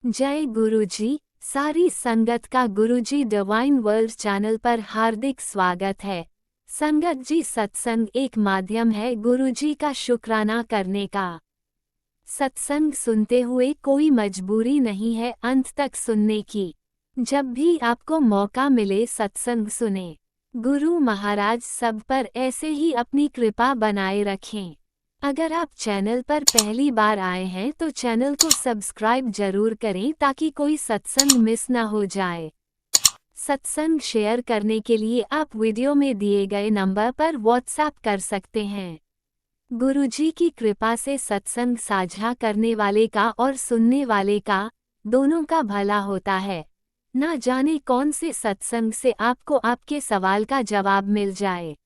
जय गुरुजी। सारी संगत का गुरुजी डिवाइन वर्ल्ड चैनल पर हार्दिक स्वागत है। संगत जी, सत्संग एक माध्यम है गुरुजी का शुक्राना करने का। सत्संग सुनते हुए कोई मजबूरी नहीं है अंत तक सुनने की। जब भी आपको मौका मिले सत्संग सुने। गुरु महाराज सब पर ऐसे ही अपनी कृपा बनाए रखें। अगर आप चैनल पर पहली बार आए हैं तो चैनल को सब्सक्राइब जरूर करें ताकि कोई सत्संग मिस ना हो जाए। सत्संग शेयर करने के लिए आप वीडियो में दिए गए नंबर पर व्हाट्सएप कर सकते हैं। गुरुजी की कृपा से सत्संग साझा करने वाले का और सुनने वाले का, दोनों का भला होता है। ना जाने कौन से सत्संग से आपको आपके सवाल का जवाब मिल जाए।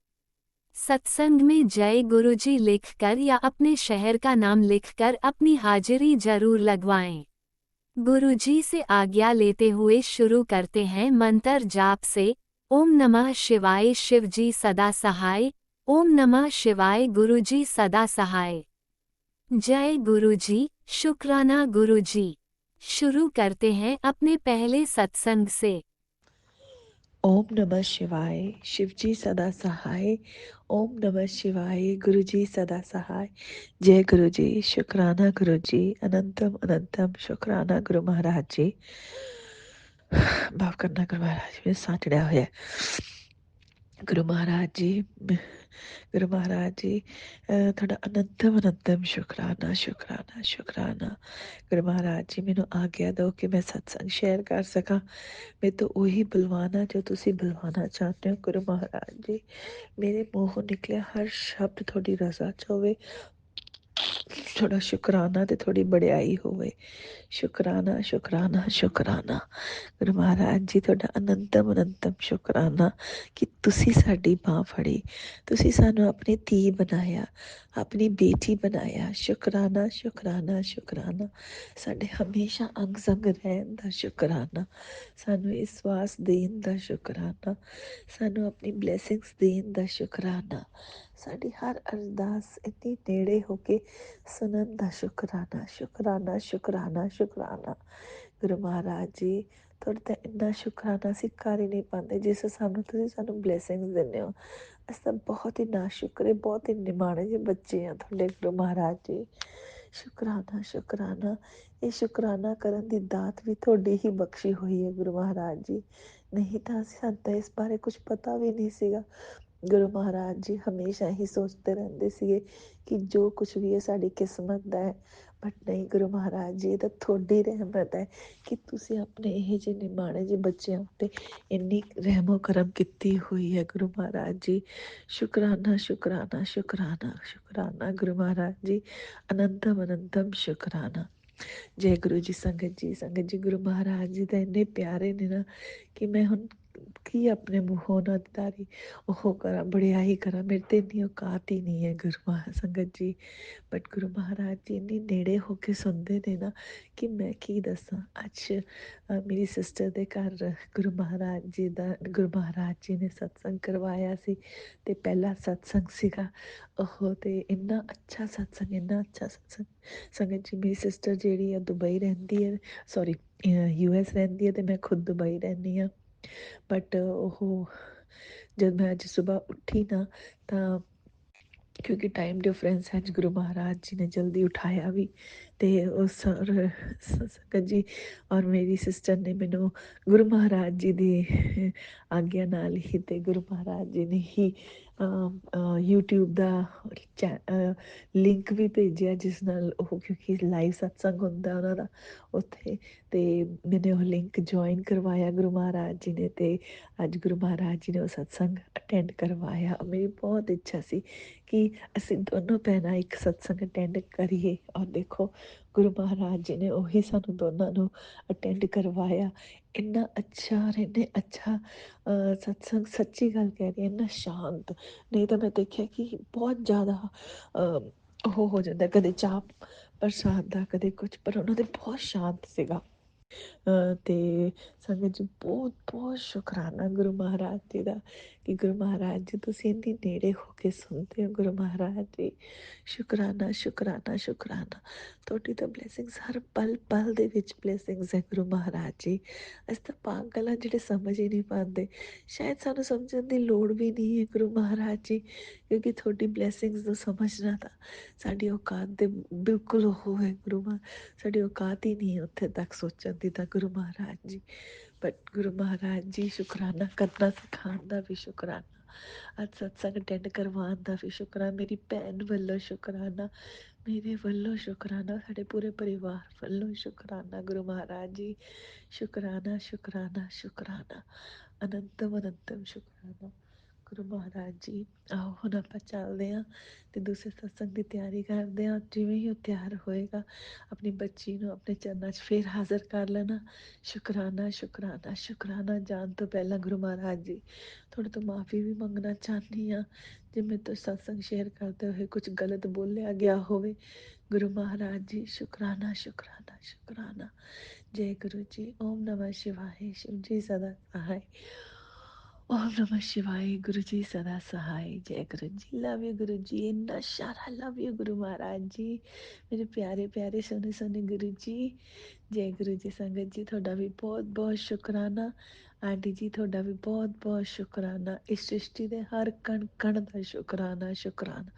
सत्संग में जय गुरुजी लिखकर या अपने शहर का नाम लिखकर अपनी हाजिरी जरूर लगवाएं। गुरुजी से आज्ञा लेते हुए शुरू करते हैं मंत्र जाप से। ओम नमः शिवाय शिवजी सदा सहाय। ओम नमः शिवाय गुरुजी सदा सहाय। जय गुरुजी, शुक्राना गुरुजी। शुरू करते हैं अपने पहले सत्संग से। ओम नमः शिवाय शिवजी सदा सहाय। ओम नमः शिवाय गुरुजी सदा सहाय। जय गुरुजी, शुक्राना गुरुजी, अनंतम अनंतम शुक्राना गुरु महाराज जी। माफ करना गुरु महाराज, मेरे साथ चढ़ा हुआ है। गुरु महाराज जी, गुरु महाराज जी, थोड़ा अनंतम अनंतम शुक्राना शुक्राना शुक्राना। गुरु महाराज जी, मैनू आग्ञा दो कि मैं सत्संग शेयर कर सका। मैं तो उही बुलवाना जो तुसी बुलवाना चाहते हो। गुरु महाराज जी, मेरे मूँहों निकले हर शब्द थोड़ी रजा च होवे, थोड़ा शुकराना ते थोड़ी बड़ाई होवे। शुकराना शुकराना शुकराना। गुरु महाराज जी, ਤੁਹਾਡਾ ਅਨੰਤਮ ਅਨੰਤਮ ਸ਼ੁਕਰਾਨਾ ਕਿ ਤੁਸੀਂ ਸਾਡੀ ਬਾਹ ਫੜੀ, ਤੁਸੀਂ ਸਾਨੂੰ ਆਪਣੀ ਧੀ ਬਣਾਇਆ, ਆਪਣੀ ਬੇਟੀ ਬਣਾਇਆ। ਸ਼ੁਕਰਾਨਾ ਸ਼ੁਕਰਾਨਾ ਸ਼ੁਕਰਾਨਾ। ਸਾਡੇ ਹਮੇਸ਼ਾ ਅੰਗ ਸੰਗ ਰਹਿਣ ਦਾ ਸ਼ੁਕਰਾਨਾ, ਸਾਨੂੰ ਇਹ ਸਵਾਸ ਦੇਣ ਦਾ ਸ਼ੁਕਰਾਨਾ, ਸਾਨੂੰ ਆਪਣੀ ਬਲੇਸਿੰਗਸ ਦੇਣ ਦਾ ਸ਼ੁਕਰਾਨਾ, ਸਾਡੀ ਹਰ ਅਰਦਾਸ ਇੰਨੀ ਨੇੜੇ ਹੋ ਕੇ ਸੁਣਨ ਦਾ ਸ਼ੁਕਰਾਨਾ ਸ਼ੁਕਰਾਨਾ ਸ਼ੁਕਰਾਨਾ ਸ਼ੁਕਰਾਨਾ। ਗੁਰੂ ਮਹਾਰਾਜ ਜੀ, ਤੁਹਾਡਾ ਤਾਂ ਇੰਨਾ ਸ਼ੁਕਰਾਨਾ ਅਸੀਂ ਕਰ ਹੀ ਨਹੀਂ ਪਾਉਂਦੇ ਜਿਸ ਹਿਸਾਬ ਨਾਲ ਤੁਸੀਂ ਸਾਨੂੰ ਬਲੇਸਿੰਗਸ ਦਿੰਦੇ ਹੋ। ਅਸੀਂ ਤਾਂ ਬਹੁਤ ਹੀ ਨਾ ਸ਼ੁਕਰੇ, ਬਹੁਤ ਹੀ ਨਿਮਾਣੇ ਜਿਹੇ ਬੱਚੇ ਆ ਤੁਹਾਡੇ ਗੁਰੂ ਮਹਾਰਾਜ ਜੀ। ਸ਼ੁਕਰਾਨਾ ਸ਼ੁਕਰਾਨਾ। ਇਹ ਸ਼ੁਕਰਾਨਾ ਕਰਨ ਦੀ ਦਾਤ ਵੀ ਤੁਹਾਡੀ ਹੀ ਬਖਸ਼ੀ ਹੋਈ ਹੈ ਗੁਰੂ ਮਹਾਰਾਜ ਜੀ। ਨਹੀਂ ਤਾਂ ਸਾਨੂੰ ਤਾਂ ਇਸ ਬਾਰੇ ਕੁਛ ਪਤਾ ਵੀ ਨਹੀਂ ਸੀਗਾ। ਗੁਰੂ ਮਹਾਰਾਜ ਜੀ ਹਮੇਸ਼ਾ ਹੀ ਸੋਚਦੇ ਰਹਿੰਦੇ ਸੀਗੇ ਕਿ ਜੋ ਕੁਛ ਵੀ ਹੈ ਸਾਡੀ ਕਿਸਮਤ ਦਾ ਹੈ, ਬਟ ਨਹੀਂ ਗੁਰੂ ਮਹਾਰਾਜ ਜੀ, ਇਹ ਤਾਂ ਤੁਹਾਡੀ ਰਹਿਮਤ ਹੈ ਕਿ ਤੁਸੀਂ ਆਪਣੇ ਇਹ ਜਿਹੇ ਨਿਮਾਣੇ ਜਿਹੇ ਬੱਚਿਆਂ ਉੱਤੇ ਇੰਨੀ ਰਹਿਮੋ ਕਰਮ ਕੀਤੀ ਹੋਈ ਹੈ। ਗੁਰੂ ਮਹਾਰਾਜ ਜੀ, ਸ਼ੁਕਰਾਨਾ ਸ਼ੁਕਰਾਨਾ ਸ਼ੁਕਰਾਨਾ ਸ਼ੁਕਰਾਨਾ। ਗੁਰੂ ਮਹਾਰਾਜ ਜੀ, ਅਨੰਤਮ ਅਨੰਤਮ ਸ਼ੁਕਰਾਨਾ। ਜੈ ਗੁਰੂ ਜੀ। ਸੰਗਤ ਜੀ, ਗੁਰੂ ਮਹਾਰਾਜ ਜੀ ਤਾਂ ਇੰਨੇ ਪਿਆਰੇ ਨੇ ਨਾ ਕਿ ਮੈਂ ਹੁਣ ਕੀ ਆਪਣੇ ਮੂੰਹੋਂ ਉਹਨਾਂ ਦੀ ਤਾਰੀ ਉਹ ਕਰਾਂ, ਬੜਿਆਈ ਕਰਾਂ। ਮੇਰੇ ਤੇ ਇੰਨੀ ਔਕਾਤ ਹੀ ਨਹੀਂ ਹੈ ਗੁਰੂ ਸੰਗਤ ਜੀ। ਬਟ ਗੁਰੂ ਮਹਾਰਾਜ ਜੀ ਇੰਨੀ ਨੇੜੇ ਹੋ ਕੇ ਸੁਣਦੇ ਨੇ ਨਾ ਕਿ ਮੈਂ ਕੀ ਦੱਸਾਂ। ਅੱਜ ਮੇਰੀ ਸਿਸਟਰ ਦੇ ਘਰ ਗੁਰੂ ਮਹਾਰਾਜ ਜੀ ਨੇ ਸਤਸੰਗ ਕਰਵਾਇਆ ਸੀ ਅਤੇ ਪਹਿਲਾ ਸਤਸੰਗ ਸੀਗਾ ਉਹ। ਅਤੇ ਇੰਨਾ ਅੱਛਾ ਸਤਸੰਗ, ਇੰਨਾ ਅੱਛਾ ਸਤਸੰਗ। ਸੰਗਤ ਜੀ, ਮੇਰੀ ਸਿਸਟਰ ਜਿਹੜੀ ਆ ਦੁਬਈ ਰਹਿੰਦੀ ਹੈ, ਸੌਰੀ US ਰਹਿੰਦੀ ਹੈ ਅਤੇ ਮੈਂ ਖੁਦ ਦੁਬਈ ਰਹਿੰਦੀ ਹਾਂ। ਬਟ ਉਹ ਜਦ ਮੈਂ ਅੱਜ ਸੁਬਾਹ ਉੱਠੀ ਨਾ ਤਾਂ ਕਿਉਂਕਿ ਟਾਈਮ ਡਿਫਰੈਂਸ ਹੈ, ਗੁਰੂ ਮਹਾਰਾਜ ਜੀ ਨੇ ਜਲਦੀ ਉਠਾਇਆ ਵੀ ਅਤੇ ਉਸ ਸੰਗਤ ਜੀ ਔਰ ਮੇਰੀ ਸਿਸਟਰ ਨੇ ਮੈਨੂੰ ਗੁਰੂ ਮਹਾਰਾਜ ਜੀ ਦੀ ਆਗਿਆ ਨਾਲ ਹੀ ਅਤੇ ਗੁਰੂ ਮਹਾਰਾਜ ਜੀ ਨੇ ਹੀ YouTube ਦਾ ਲਿੰਕ ਵੀ ਭੇਜਿਆ ਜਿਸ ਨਾਲ ਉਹ, ਕਿਉਂਕਿ ਲਾਈਵ ਸਤਸੰਗ ਹੁੰਦਾ ਉਹਨਾਂ ਦਾ ਉੱਥੇ, ਅਤੇ ਮੈਨੇ ਉਹ ਲਿੰਕ ਜੁਆਇਨ ਕਰਵਾਇਆ ਗੁਰੂ ਮਹਾਰਾਜ ਜੀ ਨੇ। ਅਤੇ ਅੱਜ ਗੁਰੂ ਮਹਾਰਾਜ ਜੀ ਨੇ ਉਹ ਸਤਸੰਗ ਅਟੈਂਡ ਕਰਵਾਇਆ। ਮੇਰੀ ਬਹੁਤ ਇੱਛਾ ਸੀ ਕਿ ਅਸੀਂ ਦੋਨੋਂ ਭੈਣਾਂ ਇੱਕ ਸਤਸੰਗ ਅਟੈਂਡ ਕਰੀਏ ਔਰ ਦੇਖੋ ਗੁਰੂ ਮਹਾਰਾਜ ਜੀ ਨੇ ਉਹੀ ਸਾਨੂੰ ਦੋਨਾਂ ਨੂੰ ਅਟੈਂਡ ਕਰਵਾਇਆ। ਇੰਨਾ ਅੱਛਾ ਔਰ ਇੰਨੇ ਅੱਛਾ ਸਤਸੰਗ, ਸੱਚੀ ਗੱਲ ਕਹਿ ਰਹੀ, ਇੰਨਾ ਸ਼ਾਂਤ। ਨਹੀਂ ਤਾਂ ਮੈਂ ਦੇਖਿਆ ਕਿ ਬਹੁਤ ਜ਼ਿਆਦਾ ਉਹ ਹੋ ਜਾਂਦਾ, ਕਦੇ ਚਾਹ ਪ੍ਰਸਾਦ ਦਾ, ਕਦੇ ਕੁਛ, ਪਰ ਉਹਨਾਂ ਦੇ ਬਹੁਤ ਸ਼ਾਂਤ ਸੀਗਾ। ਤੇ ਸੰਗਤ ਜੀ ਬਹੁਤ ਬਹੁਤ ਸ਼ੁਕਰਾਨਾ ਗੁਰੂ ਮਹਾਰਾਜ ਜੀ ਦਾ ਕਿ ਗੁਰੂ ਮਹਾਰਾਜ ਜੀ ਤੁਸੀਂ ਇੰਨੀ ਨੇੜੇ ਹੋ ਕੇ ਸੁਣਦੇ ਹੋ ਗੁਰੂ ਮਹਾਰਾਜ ਜੀ। ਸ਼ੁਕਰਾਨਾ ਸ਼ੁਕਰਾਨਾ ਸ਼ੁਕਰਾਨਾ, ਤੁਹਾਡੀ ਤਾਂ ਬਲੇਸਿੰਗਸ ਹਰ ਪਲ ਪਲ ਦੇ ਵਿੱਚ ਬਲੇਸਿੰਗਸ ਹੈ ਗੁਰੂ ਮਹਾਰਾਜ ਜੀ। ਅਸੀਂ ਤਾਂ ਪਾਗਲ ਹਾਂ ਜਿਹੜੇ ਸਮਝ ਹੀ ਨਹੀਂ ਪਾਉਂਦੇ, ਸ਼ਾਇਦ ਸਾਨੂੰ ਸਮਝਣ ਦੀ ਲੋੜ ਵੀ ਨਹੀਂ ਹੈ ਗੁਰੂ ਮਹਾਰਾਜ ਜੀ, ਕਿਉਂਕਿ ਤੁਹਾਡੀ ਬਲੇਸਿੰਗਸ ਨੂੰ ਸਮਝਣਾ ਤਾਂ ਸਾਡੀ ਔਕਾਤ ਦੇ ਬਿਲਕੁਲ ਉਹ ਹੈ ਗੁਰੂ ਮਹਾਰਾਜ, ਸਾਡੀ ਔਕਾਤ ਹੀ ਨਹੀਂ ਹੈ ਉੱਥੇ ਤੱਕ ਸੋਚਣ ਦੀ ਤਾਂ ਗੁਰੂ ਮਹਾਰਾਜ ਜੀ। ਬਟ ਗੁਰੂ ਮਹਾਰਾਜ ਜੀ ਸ਼ੁਕਰਾਨਾ ਕਰਨਾ ਸਿਖਾਉਣ ਦਾ ਵੀ ਸ਼ੁਕਰਾਨਾ, ਅੱਜ ਸਤਸੰਗ ਅਟੈਂਡ ਕਰਵਾਉਣ ਦਾ ਵੀ ਸ਼ੁਕਰਾਨਾ, ਮੇਰੀ ਭੈਣ ਵੱਲੋਂ ਸ਼ੁਕਰਾਨਾ, ਮੇਰੇ ਵੱਲੋਂ ਸ਼ੁਕਰਾਨਾ, ਸਾਡੇ ਪੂਰੇ ਪਰਿਵਾਰ ਵੱਲੋਂ ਸ਼ੁਕਰਾਨਾ ਗੁਰੂ ਮਹਾਰਾਜ ਜੀ। ਸ਼ੁਕਰਾਨਾ ਸ਼ੁਕਰਾਨਾ ਸ਼ੁਕਰਾਨਾ, ਅਨੰਤਮ ਅਨੰਤਮ ਸ਼ੁਕਰਾਨਾ ਗੁਰੂ ਮਹਾਰਾਜ ਜੀ। ਆਓ ਹੁਣ ਆਪਾਂ ਚੱਲਦੇ ਹਾਂ ਤੇ ਦੂਸਰੇ ਸਤਸੰਗ ਦੀ ਤਿਆਰੀ ਕਰਦੇ ਹਾਂ। ਜਿਵੇਂ ਹੀ ਉਹ ਤਿਆਰ ਹੋਏਗਾ ਆਪਣੀ ਬੱਚੀ ਨੂੰ ਆਪਣੇ ਚਰਨਾਂ 'ਚ ਫੇਰ ਹਾਜ਼ਰ ਕਰ ਲੈਣਾ। ਸ਼ੁਕਰਾਨਾ ਸ਼ੁਕਰਾਨਾ ਸ਼ੁਕਰਾਨਾ। ਜਾਣ ਤੋਂ ਪਹਿਲਾਂ ਗੁਰੂ ਮਹਾਰਾਜ ਜੀ ਤੁਹਾਡੇ ਤੋਂ ਮਾਫੀ ਵੀ ਮੰਗਣਾ ਚਾਹੁੰਦੀ ਹਾਂ ਜੇ ਮੇਰੇ ਤੋਂ ਸਤਸੰਗ ਸ਼ੇਅਰ ਕਰਦੇ ਹੋਏ ਕੁਝ ਗਲਤ ਬੋਲਿਆ ਗਿਆ ਹੋਵੇ। ਗੁਰੂ ਮਹਾਰਾਜ ਜੀ ਸ਼ੁਕਰਾਨਾ ਸ਼ੁਕਰਾਨਾ ਸ਼ੁਕਰਾਨਾ। जय गुरु जी। ओम नमः शिवाय। शिव जी सदा सहाय। ओम नमः शिवाय। गुरु जी सदा सहाय। जय गुरु जी। लव यू गुरु जी। इन्ना सारा लव यू गुरु महाराज जी, मेरे प्यारे प्यारे सोने सोने गुरु जी। जय गुरु जी। संगत जी थोड़ा भी बहुत बहुत शुकराना। आंटी जी थोड़ा भी बहुत बहुत शुकराना। इस सृष्टि के हर कण कण का शुकराना शुकराना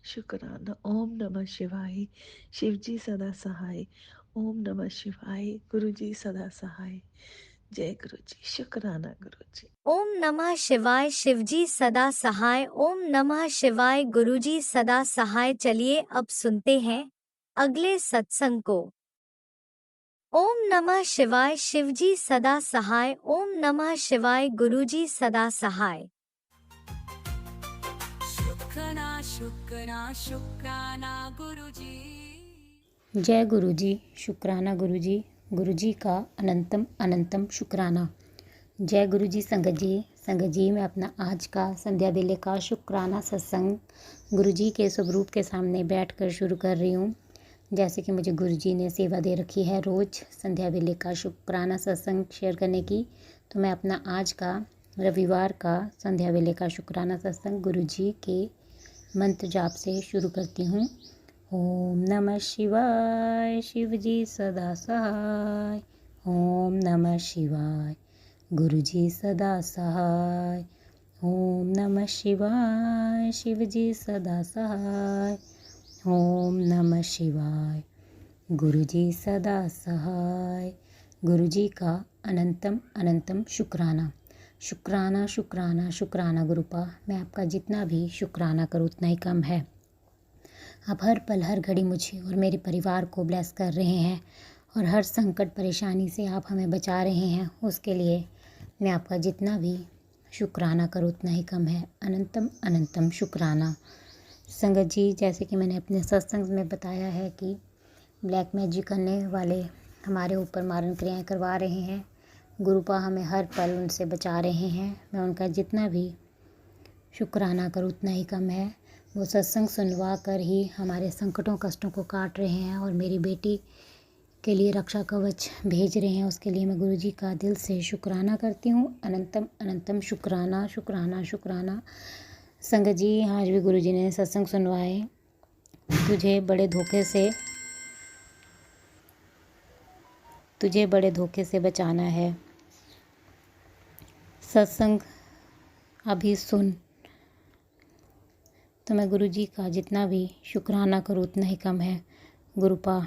शुकराना। ओम नमः शिवाय। शिव जी सदा सहाय। ओम नमः शिवाय। गुरु जी सदा सहाय। जय गुरु जी। शुकराना गुरु जी। ओम नमः शिवाय। शिवजी सदा सहाय। ओम नमः शिवाय। गुरुजी सदा सहाय। चलिए अब सुनते हैं अगले सत्संग को। ओम नमः शिवाय। शिवजी सदा सहाय। ओम नमः शिवाय। गुरुजी सदा सहाय। शुक्राना शुक्राना शुक्राना गुरुजी। जय गुरु जी। शुक्राना गुरु जी। गुरु जी का अनंतम अनंतम शुक्राना। जय गुरु जी। संगत जी, संगत जी मैं अपना आज का संध्या बेले का शुक्राना सत्संग गुरु जी के स्वरूप के सामने बैठकर शुरू कर रही हूँ। जैसे कि मुझे गुरु जी ने सेवा दे रखी है रोज़ संध्या बेले का शुक्राना सत्संग शेयर करने की, तो मैं अपना आज का रविवार का संध्या बेले का शुक्राना सत्संग गुरु जी के मंत्र जाप से शुरू करती हूँ। ओम नमः शिवाय। शिव जी सदा सहाय। ओम नमः शिवाय। गुरु जी सदा सहाय। ओम नमः शिवाय। शिव जी सदा सहाय। ओम नमः शिवाय। गुरु जी सदा सहाय। गुरु जी का अनंतम अनंतम शुक्राना। शुक्राना शुक्राना शुक्राना गुरुपा। मैं आपका जितना भी शुक्राना करूँ उतना ही कम है। आप हर पल हर घड़ी मुझे और मेरे परिवार को ब्लेस कर रहे हैं और हर संकट परेशानी से आप हमें बचा रहे हैं, उसके लिए मैं आपका जितना भी शुक्राना करूँ उतना ही कम है। अनंतम अनंतम शुक्राना। संगत जी, जैसे कि मैंने अपने सत्संग में बताया है कि ब्लैक मैजिक करने वाले हमारे ऊपर मारण क्रियाएं करवा रहे हैं, गुरुपा हमें हर पल उनसे बचा रहे हैं। मैं उनका जितना भी शुक्राना करूँ उतना ही कम है। वो सत्संग सुनवा कर ही हमारे संकटों कष्टों को काट रहे हैं और मेरी बेटी के लिए रक्षा कवच भेज रहे हैं। उसके लिए मैं गुरु जी का दिल से शुक्राना करती हूँ। अनंतम अनंतम शुक्राना शुक्राना शुक्राना। संगत जी, आज भी गुरु जी ने सत्संग सुनवाए। तुझे बड़े धोखे से बचाना है। सत्संग अभी सुन। तो मैं गुरु जी का जितना भी शुक्राना करूँ उतना ही कम है। गुरुपा,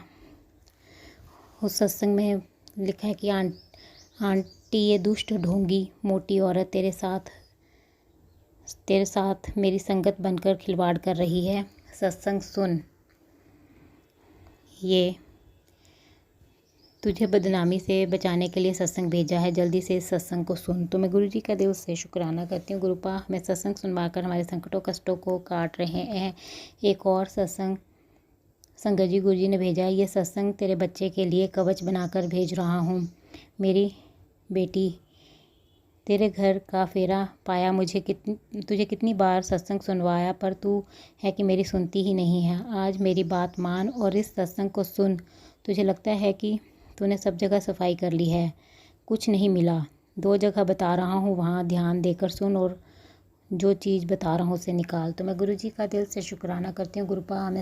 उस सत्संग में लिखा है कि आंटी ये दुष्ट ढोंगी मोटी औरत तेरे साथ मेरी संगत बनकर खिलवाड़ कर रही है। सत्संग सुन, ये तुझे बदनामी से बचाने के लिए सत्संग भेजा है, जल्दी से इस सत्संग को सुन। तो मैं गुरु जी का दिल से शुक्राना करती हूँ। गुरुपा हमें सत्संग सुनवाकर हमारे संकटों कष्टों को काट रहे हैं। एक और सत्संग संगत जी गुरु जी ने भेजा है। ये सत्संग तेरे बच्चे के लिए कवच बनाकर भेज रहा हूँ। मेरी बेटी, तेरे घर का फेरा पाया तुझे कितनी बार सत्संग सुनवाया, पर तू है कि मेरी सुनती ही नहीं है। आज मेरी बात मान और इस सत्संग को सुन। तुझे लगता है कि तूने सब जगह सफाई कर ली है, कुछ नहीं मिला। 2 जगह बता रहा हूँ, वहाँ ध्यान देकर सुन और जो चीज़ बता रहा हूँ उसे निकाल। तो मैं गुरुजी का दिल से शुक्राना करती हूँ। गुरुपा हमें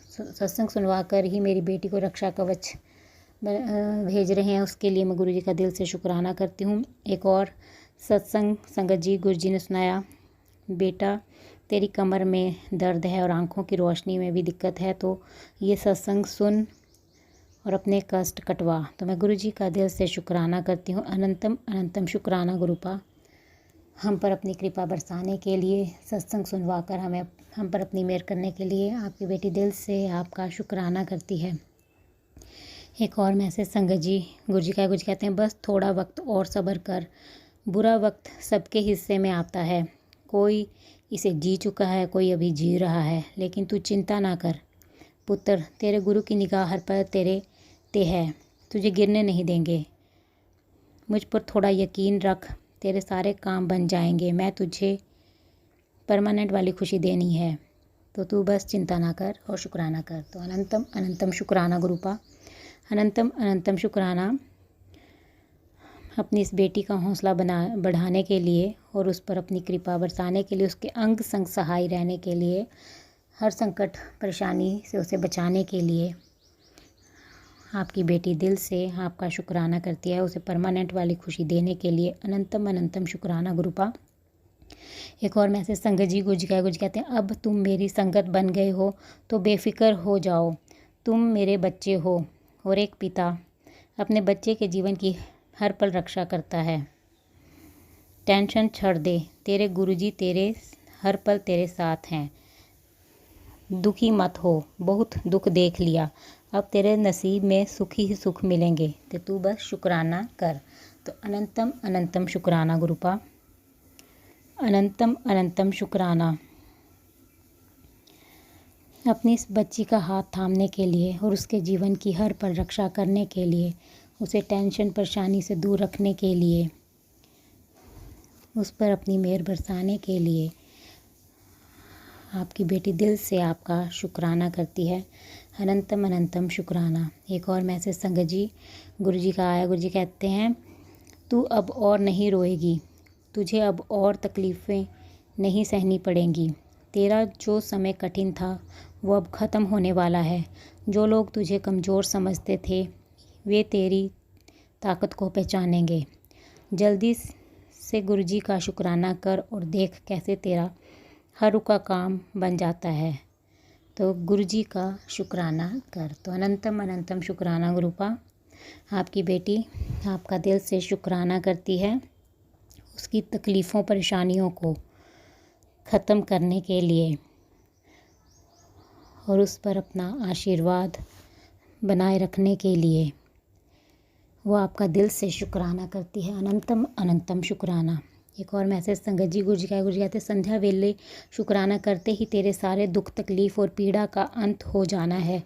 सत्संग सुनवा कर ही मेरी बेटी को रक्षा कवच भेज रहे हैं, उसके लिए मैं गुरुजी का दिल से शुक्राना करती हूँ। एक और सत्संग संगत जी गुरुजी ने सुनाया, बेटा तेरी कमर में दर्द है और आँखों की रोशनी में भी दिक्कत है, तो ये सत्संग सुन और अपने कष्ट कटवा। तो मैं गुरुजी का दिल से शुक्राना करती हूँ। अनंतम अनंतम शुक्राना गुरुपा, हम पर अपनी कृपा बरसाने के लिए, सत्संग सुनवा कर हम पर अपनी मेहर करने के लिए आपकी बेटी दिल से आपका शुक्राना करती है। एक और मैसेज संगत जी गुरुजी कहते हैं, बस थोड़ा वक्त और सब्र कर, बुरा वक्त सबके हिस्से में आता है, कोई इसे जी चुका है, कोई अभी जी रहा है, लेकिन तू चिंता ना कर पुत्र, तेरे गुरु की निगाह हर पर तेरे ते है, तुझे गिरने नहीं देंगे। मुझ पर थोड़ा यकीन रख, तेरे सारे काम बन जाएंगे। मैं तुझे परमानेंट वाली खुशी देनी है, तो तू बस चिंता ना कर और शुक्राना कर। तो अनंतम अनंतम शुक्राना गुरुपा, अनंतम अनंतम शुक्राना अपनी इस बेटी का हौसला बढ़ाने के लिए और उस पर अपनी कृपा बरसाने के लिए, उसके अंग संग सहाय रहने के लिए, हर संकट परेशानी से उसे बचाने के लिए आपकी बेटी दिल से आपका शुक्राना करती है, उसे परमानेंट वाली खुशी देने के लिए। अनंतम अनंतम शुक्राना गुरुपा। एक और मैसेज संगत जी गुरुजी कहते हैं, अब तुम मेरी संगत बन गए हो तो बेफिक्र हो जाओ, तुम मेरे बच्चे हो और एक पिता अपने बच्चे के जीवन की हर पल रक्षा करता है। टेंशन छोड़ दे, तेरे गुरुजी तेरे हर पल तेरे साथ हैं। दुखी मत हो, बहुत दुख देख लिया, अब तेरे नसीब में सुख ही सुख मिलेंगे, तो तू बस शुक्राना कर। तो अनंतम अनंतम शुक्राना गुरुपा, अनंतम अनंतम शुक्राना अपनी इस बच्ची का हाथ थामने के लिए और उसके जीवन की हर पल रक्षा करने के लिए, उसे टेंशन परेशानी से दूर रखने के लिए, उस पर अपनी मेहर बरसाने के लिए आपकी बेटी दिल से आपका शुक्राना करती है। अनंतम अनंतम शुक्राना। एक और मैसेज संगत जी गुरुजी का आया। गुरुजी कहते हैं, तू अब और नहीं रोएगी, तुझे अब और तकलीफ़ें नहीं सहनी पड़ेंगी, तेरा जो समय कठिन था वो अब ख़त्म होने वाला है। जो लोग तुझे कमज़ोर समझते थे वे तेरी ताकत को पहचानेंगे। जल्दी से गुरुजी का शुक्राना कर और देख कैसे तेरा हर रुका काम बन जाता है। तो गुरुजी का शुक्राना कर। तो अनंतम अनंतम शुक्राना गुरुपा, आपकी बेटी आपका दिल से शुक्राना करती है, उसकी तकलीफ़ों परेशानियों को ख़त्म करने के लिए और उस पर अपना आशीर्वाद बनाए रखने के लिए वो आपका दिल से शुक्राना करती है। अनंतम अनंतम शुक्राना। एक और मैसेज संगत जी गुरुजी कहते, संध्या वेले शुक्राना करते ही तेरे सारे दुख तकलीफ़ और पीड़ा का अंत हो जाना है।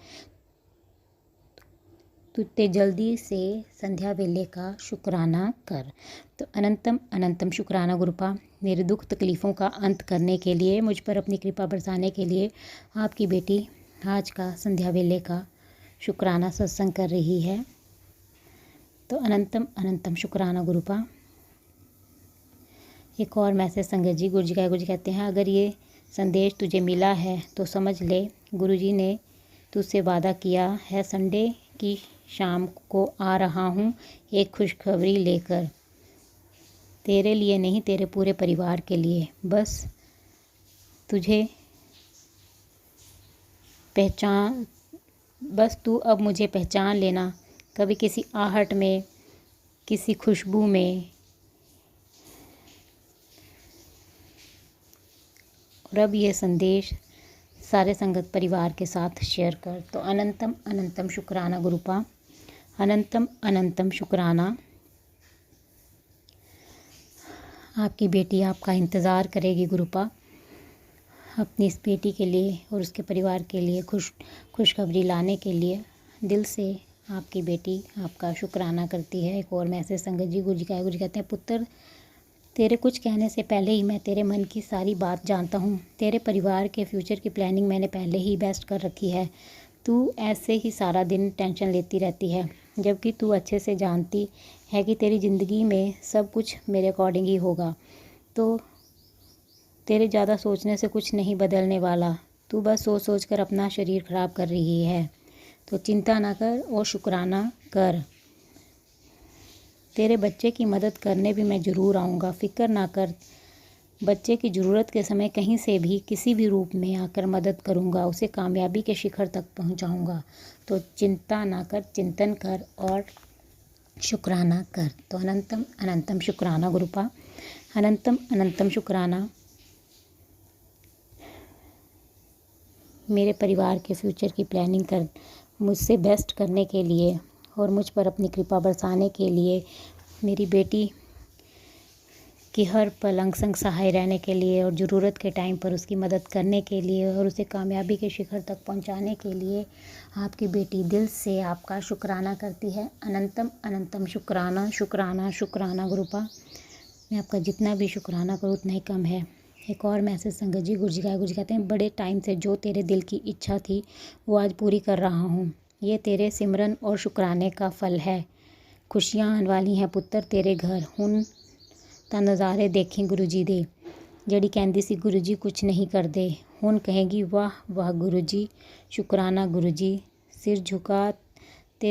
तुझे जल्दी से संध्या वेले का शुक्राना कर। तो अनंतम अनंतम शुक्राना गुरुपा, मेरे दुख तकलीफ़ों का अंत करने के लिए, मुझ पर अपनी कृपा बरसाने के लिए आपकी बेटी आज का संध्या वेले का शुक्राना सत्संग कर रही है। तो अनंतम अनंतम शुक्राना गुरुपा। एक और मैसेज संगत जी गुरुजी कहते हैं, अगर ये संदेश तुझे मिला है तो समझ ले गुरुजी ने तुझसे वादा किया है, संडे की शाम को आ रहा हूँ एक खुशखबरी लेकर, तेरे लिए नहीं तेरे पूरे परिवार के लिए। बस तू अब मुझे पहचान लेना, कभी किसी आहट में, किसी खुशबू में, और अब ये संदेश सारे संगत परिवार के साथ शेयर कर। तो अनंतम अनंतम शुक्राना गुरुपा, अनंतम अनंतम शुक्राना। आपकी बेटी आपका इंतज़ार करेगी गुरुपा, अपनी इस बेटी के लिए और उसके परिवार के लिए खुशखबरी लाने के लिए दिल से आपकी बेटी आपका शुक्राना करती है। एक और मैसेज संगत जी गुरुजी कहते हैं, पुत्र तेरे कुछ कहने से पहले ही मैं तेरे मन की सारी बात जानता हूँ, तेरे परिवार के फ्यूचर की प्लानिंग मैंने पहले ही बेस्ट कर रखी है, तू ऐसे ही सारा दिन टेंशन लेती रहती है, जबकि तू अच्छे से जानती है कि तेरी ज़िंदगी में सब कुछ मेरे अकॉर्डिंग ही होगा। तो तेरे ज़्यादा सोचने से कुछ नहीं बदलने वाला। तू बस सोच सोच कर अपना शरीर ख़राब कर रही है। तो चिंता ना कर और शुक्राना कर। तेरे बच्चे की मदद करने भी मैं ज़रूर आऊँगा, फ़िक्र ना कर। बच्चे की ज़रूरत के समय कहीं से भी किसी भी रूप में आकर मदद करूँगा, उसे कामयाबी के शिखर तक पहुँचाऊँगा। तो चिंता ना कर, चिंतन कर और शुक्राना कर। तो अनंतम अनंतम शुक्राना गुरुपा, अनंतम अनंतम शुक्राना मेरे परिवार के फ्यूचर की प्लानिंग कर, मुझसे बेस्ट करने के लिए और मुझ पर अपनी कृपा बरसाने के लिए, मेरी बेटी की हर पल अंग संग सहाय रहने के लिए और ज़रूरत के टाइम पर उसकी मदद करने के लिए और उसे कामयाबी के शिखर तक पहुंचाने के लिए आपकी बेटी दिल से आपका शुक्राना करती है। अनंतम अनंतम शुक्राना शुक्राना शुक्राना गुरुपा। मैं आपका जितना भी शुक्राना करूँ उतना ही कम है। एक और मैसेज संगत जी, गुरु जी कहते हैं, बड़े टाइम से जो तेरे दिल की इच्छा थी वो आज पूरी कर रहा हूँ। ये तेरे सिमरन और शुक्राने का फल है। खुशियाँ आने वाली हैं पुत्र तेरे घर। हुन ਤਾਂ ਨਜ਼ਾਰੇ ਦੇਖੀ गुरु जी दे। ਜਿਹੜੀ ਕਹਿੰਦੀ ਸੀ गुरु जी कुछ नहीं करते, ਹੁਣ कहेगी वाह वाह गुरु जी, शुक्राना गुरु जी। सिर झुका ते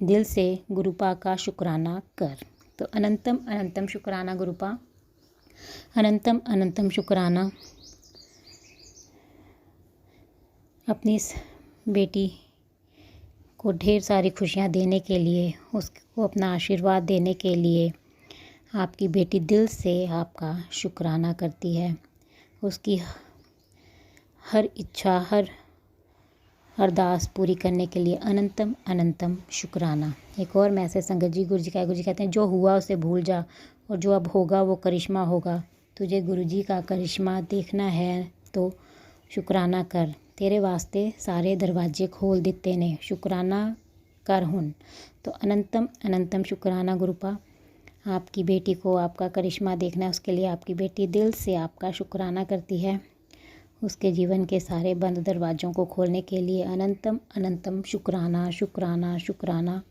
दिल से गुरुपा का शुक्राना कर। तो अनंतम अनंतम शुक्राना गुरुपा, अनंतम अनंतम शुक्राना अपनी इस बेटी को ढेर सारी खुशियाँ देने के लिए, उसको अपना आशीर्वाद देने के लिए आपकी बेटी दिल से आपका शुक्राना करती है। उसकी हर इच्छा, हर अरदास पूरी करने के लिए अनंतम अनंतम शुक्राना। एक और मैसेज संगत जी, गुरु जी कहते हैं, जो हुआ उसे भूल जा और जो अब होगा वो करिश्मा होगा। तुझे गुरु जी का करिश्मा देखना है तो शुक्राना कर। तेरे वास्ते सारे दरवाजे खोल दिते ने, शुक्राना कर हुन। तो अनंतम अनंतम शुक्राना गुरुपा। आपकी बेटी को आपका करिश्मा देखना है, उसके लिए आपकी बेटी दिल से आपका शुक्राना करती है। उसके जीवन के सारे बंद दरवाज़ों को खोलने के लिए अनंतम अनंतम शुक्राना शुक्राना शुक्राना।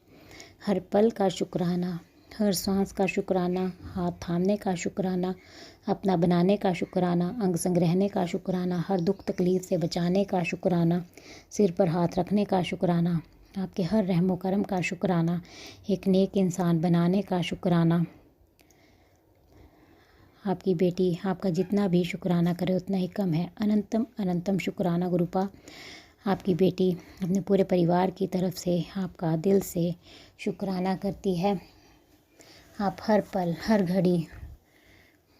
हर पल का शुक्राना, हर सांस का शुक्राना, हाथ थामने का शुक्राना, अपना बनाने का शुक्राना, अंग संग रहने का शुक्राना, हर दुख तकलीफ़ से बचाने का शुक्राना, सिर पर हाथ रखने का शुक्राना, आपके हर रहमो करम का शुक्राना, एक नेक इंसान बनाने का शुक्राना। आपकी बेटी आपका जितना भी शुक्राना करे उतना ही कम है। अनंतम अनंतम शुक्राना गुरुपा। आपकी बेटी अपने पूरे परिवार की तरफ से आपका दिल से शुक्राना करती है। आप हर पल हर घड़ी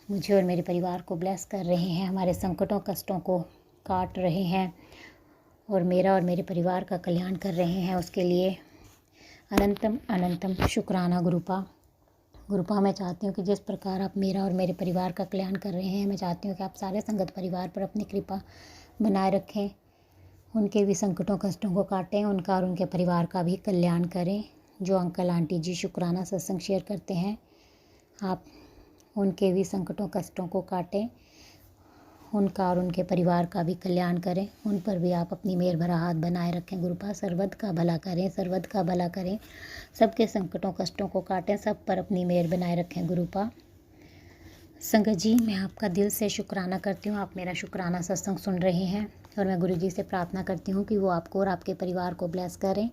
मुझे और मेरे परिवार को ब्लेस कर रहे हैं, हमारे संकटों कष्टों को काट रहे हैं और मेरा और मेरे परिवार का कल्याण कर रहे हैं। उसके लिए अनंतम अनंतम शुक्राना गुरुपा। गुरुपा, मैं चाहती हूँ कि जिस प्रकार आप मेरा और मेरे परिवार का कल्याण कर रहे हैं, मैं चाहती हूँ कि आप सारे संगत परिवार पर अपनी कृपा बनाए रखें, उनके भी संकटों कष्टों को काटें, उनका और उनके परिवार का भी कल्याण करें। जो अंकल आंटी जी शुक्राना सत्संग शेयर करते हैं, आप उनके भी संकटों कष्टों को काटें, उनका और उनके परिवार का भी कल्याण करें, उन पर भी आप अपनी मेहर भरा हाथ बनाए रखें। गुरुपा, सर्वद का भला करें, सर्वद का भला करें, सबके संकटों कष्टों को काटें, सब पर अपनी मेहर बनाए रखें। गुरुपा संगत जी, मैं आपका दिल से शुक्राना करती हूँ। आप मेरा शुक्राना सत्संग सुन रहे हैं और मैं गुरु जी से प्रार्थना करती हूँ कि वो आपको और आपके परिवार को ब्लेस करें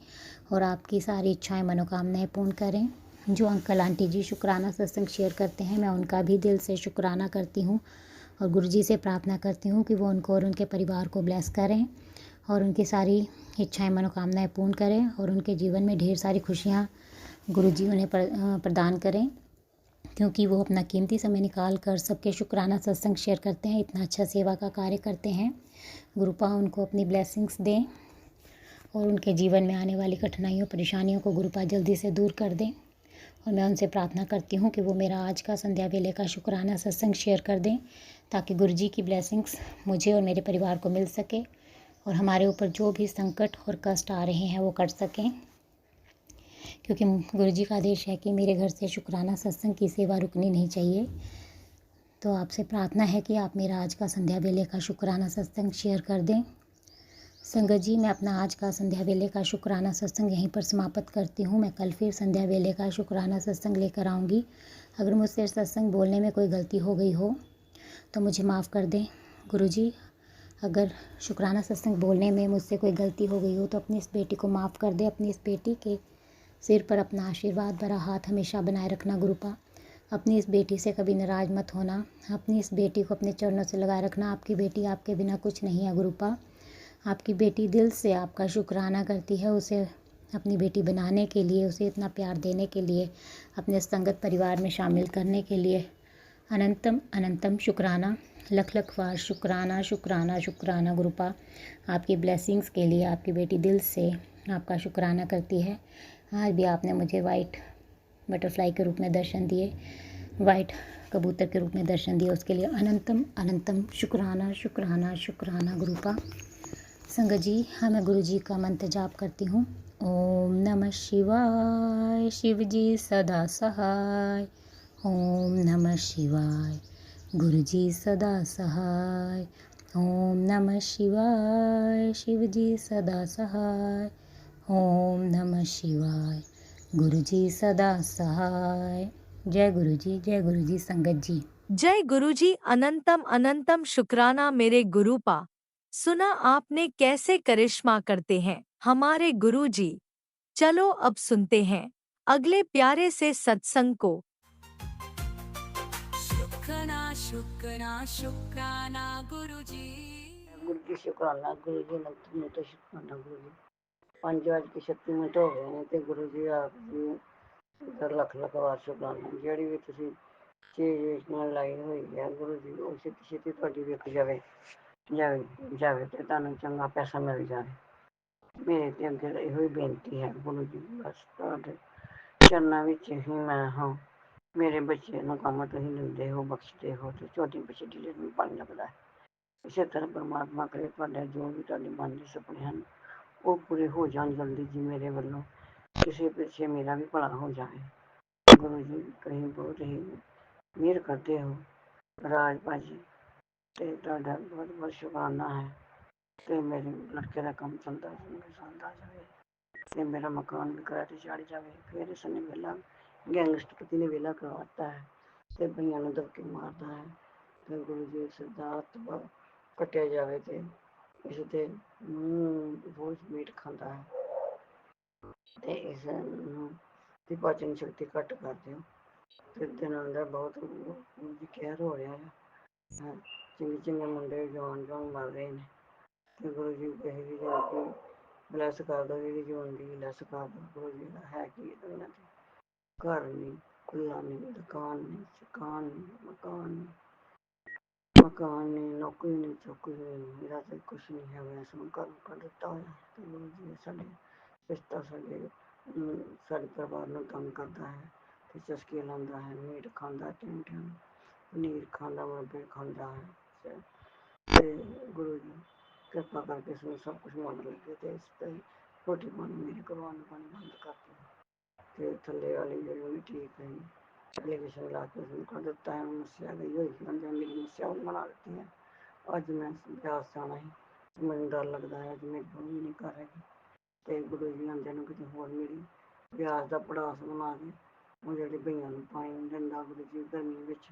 और आपकी सारी इच्छाएं मनोकामनाएं पूर्ण करें। जो अंकल आंटी जी शुक्राना सत्संग शेयर करते हैं, मैं उनका भी दिल से शुक्राना करती हूँ और गुरु जी से प्रार्थना करती हूँ कि वो उनको और उनके परिवार को ब्लेस करें और उनकी सारी इच्छाएं मनोकामनाएं पूर्ण करें और उनके जीवन में ढेर सारी खुशियाँ गुरु जी उन्हें प्रदान करें, क्योंकि वो अपना कीमती समय निकाल कर सबके शुक्राना सत्संग शेयर करते हैं, इतना अच्छा सेवा का कार्य करते हैं। गुरुपा उनको अपनी ब्लेसिंग्स दें और उनके जीवन में आने वाली कठिनाइयों परेशानियों को गुरुपा जल्दी से दूर कर दें। और मैं उनसे प्रार्थना करती हूँ कि वो मेरा आज का संध्या वेले का शुक्राना सत्संग शेयर कर दें, ताकि गुरु जी की ब्लेसिंग्स मुझे और मेरे परिवार को मिल सके और हमारे ऊपर जो भी संकट और कष्ट आ रहे हैं वो कट सकें, क्योंकि गुरु जी का आदेश है कि मेरे घर से शुक्राना सत्संग की सेवा रुकनी नहीं चाहिए। तो आपसे प्रार्थना है कि आप मेरा आज का संध्या वेले का शुक्राना सत्संग शेयर कर दें संगत जी, मैं अपना आज का संध्या वेले का शुक्राना सत्संग यहीं पर समाप्त करती हूँ। मैं कल फिर संध्या वेले का शुक्राना सत्संग लेकर आऊँगी। अगर मुझसे सत्संग बोलने में कोई गलती हो गई हो तो मुझे माफ़ कर दें। गुरुजी, अगर शुक्राना सत्संग बोलने में मुझसे कोई गलती हो गई हो तो अपनी इस बेटी को माफ़ कर दे। अपनी इस बेटी के सिर पर अपना आशीर्वाद भरा हाथ हमेशा बनाए रखना गुरुपा। अपनी इस बेटी से कभी नाराज़ मत होना। अपनी इस बेटी को अपने चरणों से लगाए रखना। आपकी बेटी आपके बिना कुछ नहीं है गुरुपा। आपकी बेटी दिल से आपका शुक्राना करती है। उसे अपनी बेटी बनाने के लिए, उसे इतना प्यार देने के लिए, अपने संगत परिवार में शामिल करने के लिए अनंतम अनंतम शुक्राना, लख लख बार शुक्राना शुक्राना शुक्राना गुरुपा। आपकी ब्लेसिंग्स के लिए आपकी बेटी दिल से आपका शुक्राना करती है। आज भी आपने मुझे वाइट बटरफ्लाई के रूप में दर्शन दिए, वाइट कबूतर के रूप में दर्शन दिए, उसके लिए अनंतम अनंतम शुक्राना शुक्राना शुक्राना गुरुपा। संगत जी, हाँ, मैं गुरु जी का मंत्र जाप करती हूँ। ओम नमः शिवाय, शिव जी सदा सहाय। ओम नमः शिवाय, गुरु जी सदा सहाय। ओम नमः शिवाय, शिव जी सदा सहाय। ओम नमः शिवाय, गुरु जी सदा सहाय। जय गुरु जी संगत जी। जय गुरुजी, अनंतम अनंतम शुक्राना मेरे गुरुपा। सुना आपने कैसे करिश्मा करते हैं हमारे गुरुजी। चलो अब सुनते हैं अगले प्यारे से सत्संग को। शुक्राना शुक्राना शुक्राना गुरुजी। गुरु जी शुक्राना गुरु जी ਨੂੰ ਤਾਂ ਸ਼ੁਕਰਾਨਾ ਗੁਰੂ ਜੀ 5:36 ਮਿੰਟ ਹੋ ਗਏ ਨੇ ਤੇ ਗੁਰੂ ਜੀ ਆਪ ਜੀ ਦਾ ਲੱਖ ਲੱਖ ਵਾਰ ਸ਼ੁਕਰਾਨਾ। ਜਿਹੜੀ ਵੀ ਤੁਸੀਂ ਚੀਜ਼ ਨਾਲ ਲਾਈ ਹੋਈ ਹੈ ਗੁਰੂ ਜੀ ਉਹ ਛੇਤੀ ਛੇਤੀ ਤੁਹਾਡੀ ਵਿਕ ਜਾਵੇ ਜਾਵੇ ਤੇ ਤੁਹਾਨੂੰ ਚੰਗਾ ਪੈਸਾ ਮਿਲ ਜਾਵੇ। ਮੇਰੇ ਤੇ ਅੱਗੇ ਇਹੋ ਹੀ ਬੇਨਤੀ ਹੈ ਗੁਰੂ ਜੀ, ਬਸ ਤੁਹਾਡੇ ਚਰਨਾਂ ਵਿੱਚ ਹੀ ਮੈਂ ਹਾਂ। ਮੇਰੇ ਬੱਚੇ ਨੂੰ ਕੰਮ ਤੁਸੀਂ ਦਿੰਦੇ ਹੋ, ਬਖਸ਼ਦੇ ਹੋ ਤੇ ਛੋਟੀ ਬੱਚੀ ਢਿੱਲੇ ਨੂੰ ਪਾਣੀ ਲੱਗਦਾ ਹੈ। ਇਸੇ ਤਰ੍ਹਾਂ ਪਰਮਾਤਮਾ ਕਰੇ ਤੁਹਾਡੇ ਜੋ ਵੀ ਤੁਹਾਡੇ ਮਨ ਦੇ ਸੁਪਨੇ ਹਨ ਉਹ ਪੂਰੇ ਹੋ ਜਾਣ ਜਲਦੀ ਜੀ। ਮੇਰੇ ਵੱਲੋਂ ਕਿਸੇ ਪਿੱਛੇ ਮੇਰਾ ਵੀ ਭਲਾ ਹੋ ਜਾਵੇ। ਗੁਰੂ ਜੀ ਕਹੀਂ ਬਹੁਤ ਹੀ ਮਿਹਰ ਕਰਦੇ ਹੋ ਰਾਜ ਭਾਜੀ, ਤੇ ਤੁਹਾਡਾ ਬਹੁਤ ਬਹੁਤ ਸ਼ੁਕਰਾਨਾ ਹੈ। ਤੇ ਮੇਰੇ ਲੜਕੇ ਦਾ ਕੰਮ ਚੱਲਦਾ ਜਾਵੇ ਤੇ ਮੇਰਾ ਮਕਾਨ ਵੀ ਕਿਰਾਏ ਤੇ ਚੜ੍ਹ ਜਾਵੇ। ਫਿਰ ਇਸ ਨੇ ਵੇਲਾ ਗੈਂਗਸਟਰ ਪਤੀ ਨੇ ਵੇਲਾ ਕਰਵਾਤਾ ਹੈ ਤੇ ਬਈਆਂ ਨੂੰ ਧੱਕੇ ਮਾਰਦਾ ਹੈ। ਤੇ ਗੁਰੂ ਜੀ ਸਿਧਾਰਥ ਕੱਟਿਆ ਜਾਵੇ ਤੇ ਇਸ ਤੇ ਰੋਜ਼ ਮੀਟ ਖਾਂਦਾ ਹੈ ਤੇ ਇਸ ਨੂੰ ਦੀ ਪਾਚਨ ਸ਼ਕਤੀ ਘੱਟ ਕਰ ਦਿਓ। ਤੇ ਦਿਨਾਂ ਦਾ ਬਹੁਤ ਉਹਦੀ ਕਹਿਰ ਹੋ ਰਿਹਾ ਹੈ। ਚੰਗੇ ਚੰਗੇ ਮੁੰਡੇ ਜਵਾਨ ਮਰ ਰਹੇ ਨੇ ਤੇ ਗੁਰੂ ਜੀ ਕਹੇ ਵੀ ਕਿ ਬਲੈਸ ਕਰ ਦੋ, ਇਹਦੀ ਜਵਾਨ ਦੀ ਲੈਸ ਕਰ ਦੋ। ਗੁਰੂ ਜੀ ਦਾ ਹੈ ਕੀ ਦੁਨੀਆਂ ਤੇ ਘਰ ਨਹੀਂ, ਖੁੱਲਾ ਨਹੀਂ, ਦੁਕਾਨ ਨਹੀਂ, ਸ਼ਕਾਨ ਨਹੀਂ, ਮਕਾਨ ਨਹੀਂ, ਨੌਕਰੀ ਨਹੀਂ, ਚੌਕਰੀ ਨਹੀਂ, ਮੇਰਾ ਤਾਂ ਕੁਛ ਨਹੀਂ ਹੈ। ਵੈਸੇ ਨੂੰ ਘਰ ਕਰ ਦਿੱਤਾ ਹੋਇਆ ਤੇ ਗੁਰੂ ਜੀ ਸਾਡੇ ਰਿਸ਼ਤਾ ਸਾਡੇ ਪਰਿਵਾਰ ਨੂੰ ਤੰਗ ਕਰਦਾ ਹੈ ਤੇ ਚਸਕੇ ਲਾਉਂਦਾ ਹੈ। ਮੀਟ ਖਾਂਦਾ, ਟਿੰਡਿਆਂ ਪਨੀਰ ਖਾਂਦਾ, ਮੁਰਗੇ ਖਾਂਦਾ ਹੈ ਤੇ ਗੁਰੂ ਜੀ ਕਿਰਪਾ ਕਰਕੇ ਇਸਨੂੰ ਸਭ ਕੁਛ ਮੰਨ ਲੱਗੇ ਤੇ ਇਸ ਤੇ ਰੋਟੀ ਪਾਣੀ ਮੇਰੀ ਕਰਵਾਉਣ ਪਾਣੀ ਬੰਦ ਕਰਤੀ ਤੇ ਥੱਲੇ ਵਾਲੀ ਜਿਹੜੀ ਠੀਕ ਹੈ ਐਪਲੀਕੇਸ਼ਨ ਲਾ ਕੇ ਉਸਨੂੰ ਕਰ ਦਿੱਤਾ ਹੈ। ਸਮੱਸਿਆ ਗਈ ਹੋਈ ਸੀ ਬੰਦੇ ਮੇਰੀ ਸਮੱਸਿਆ ਉਹ ਬਣਾ ਦਿੱਤੀ ਹੈ। ਅੱਜ ਮੈਂ ਬਿਆਸ ਜਾਣਾ ਸੀ, ਮੈਨੂੰ ਡਰ ਲੱਗਦਾ ਹੈ ਕਿ ਮੇਰੀ ਬਹੂ ਵੀ ਨਹੀਂ ਕਰ ਰਹੀ ਤੇ ਗੁਰੂ ਜੀ ਆਂਦੇ ਨੂੰ ਕਿਤੇ ਹੋਰ ਮੇਰੀ ਬਿਆਸ ਦਾ ਪੜਾਸ ਬਣਾ ਕੇ ਉਹ ਜਿਹੜੇ ਬਈਆਂ ਨੂੰ ਪਾਣੀ ਨਹੀਂ ਦਿੰਦਾ। ਗੁਰੂ ਜੀ ਗਰਮੀ ਵਿੱਚ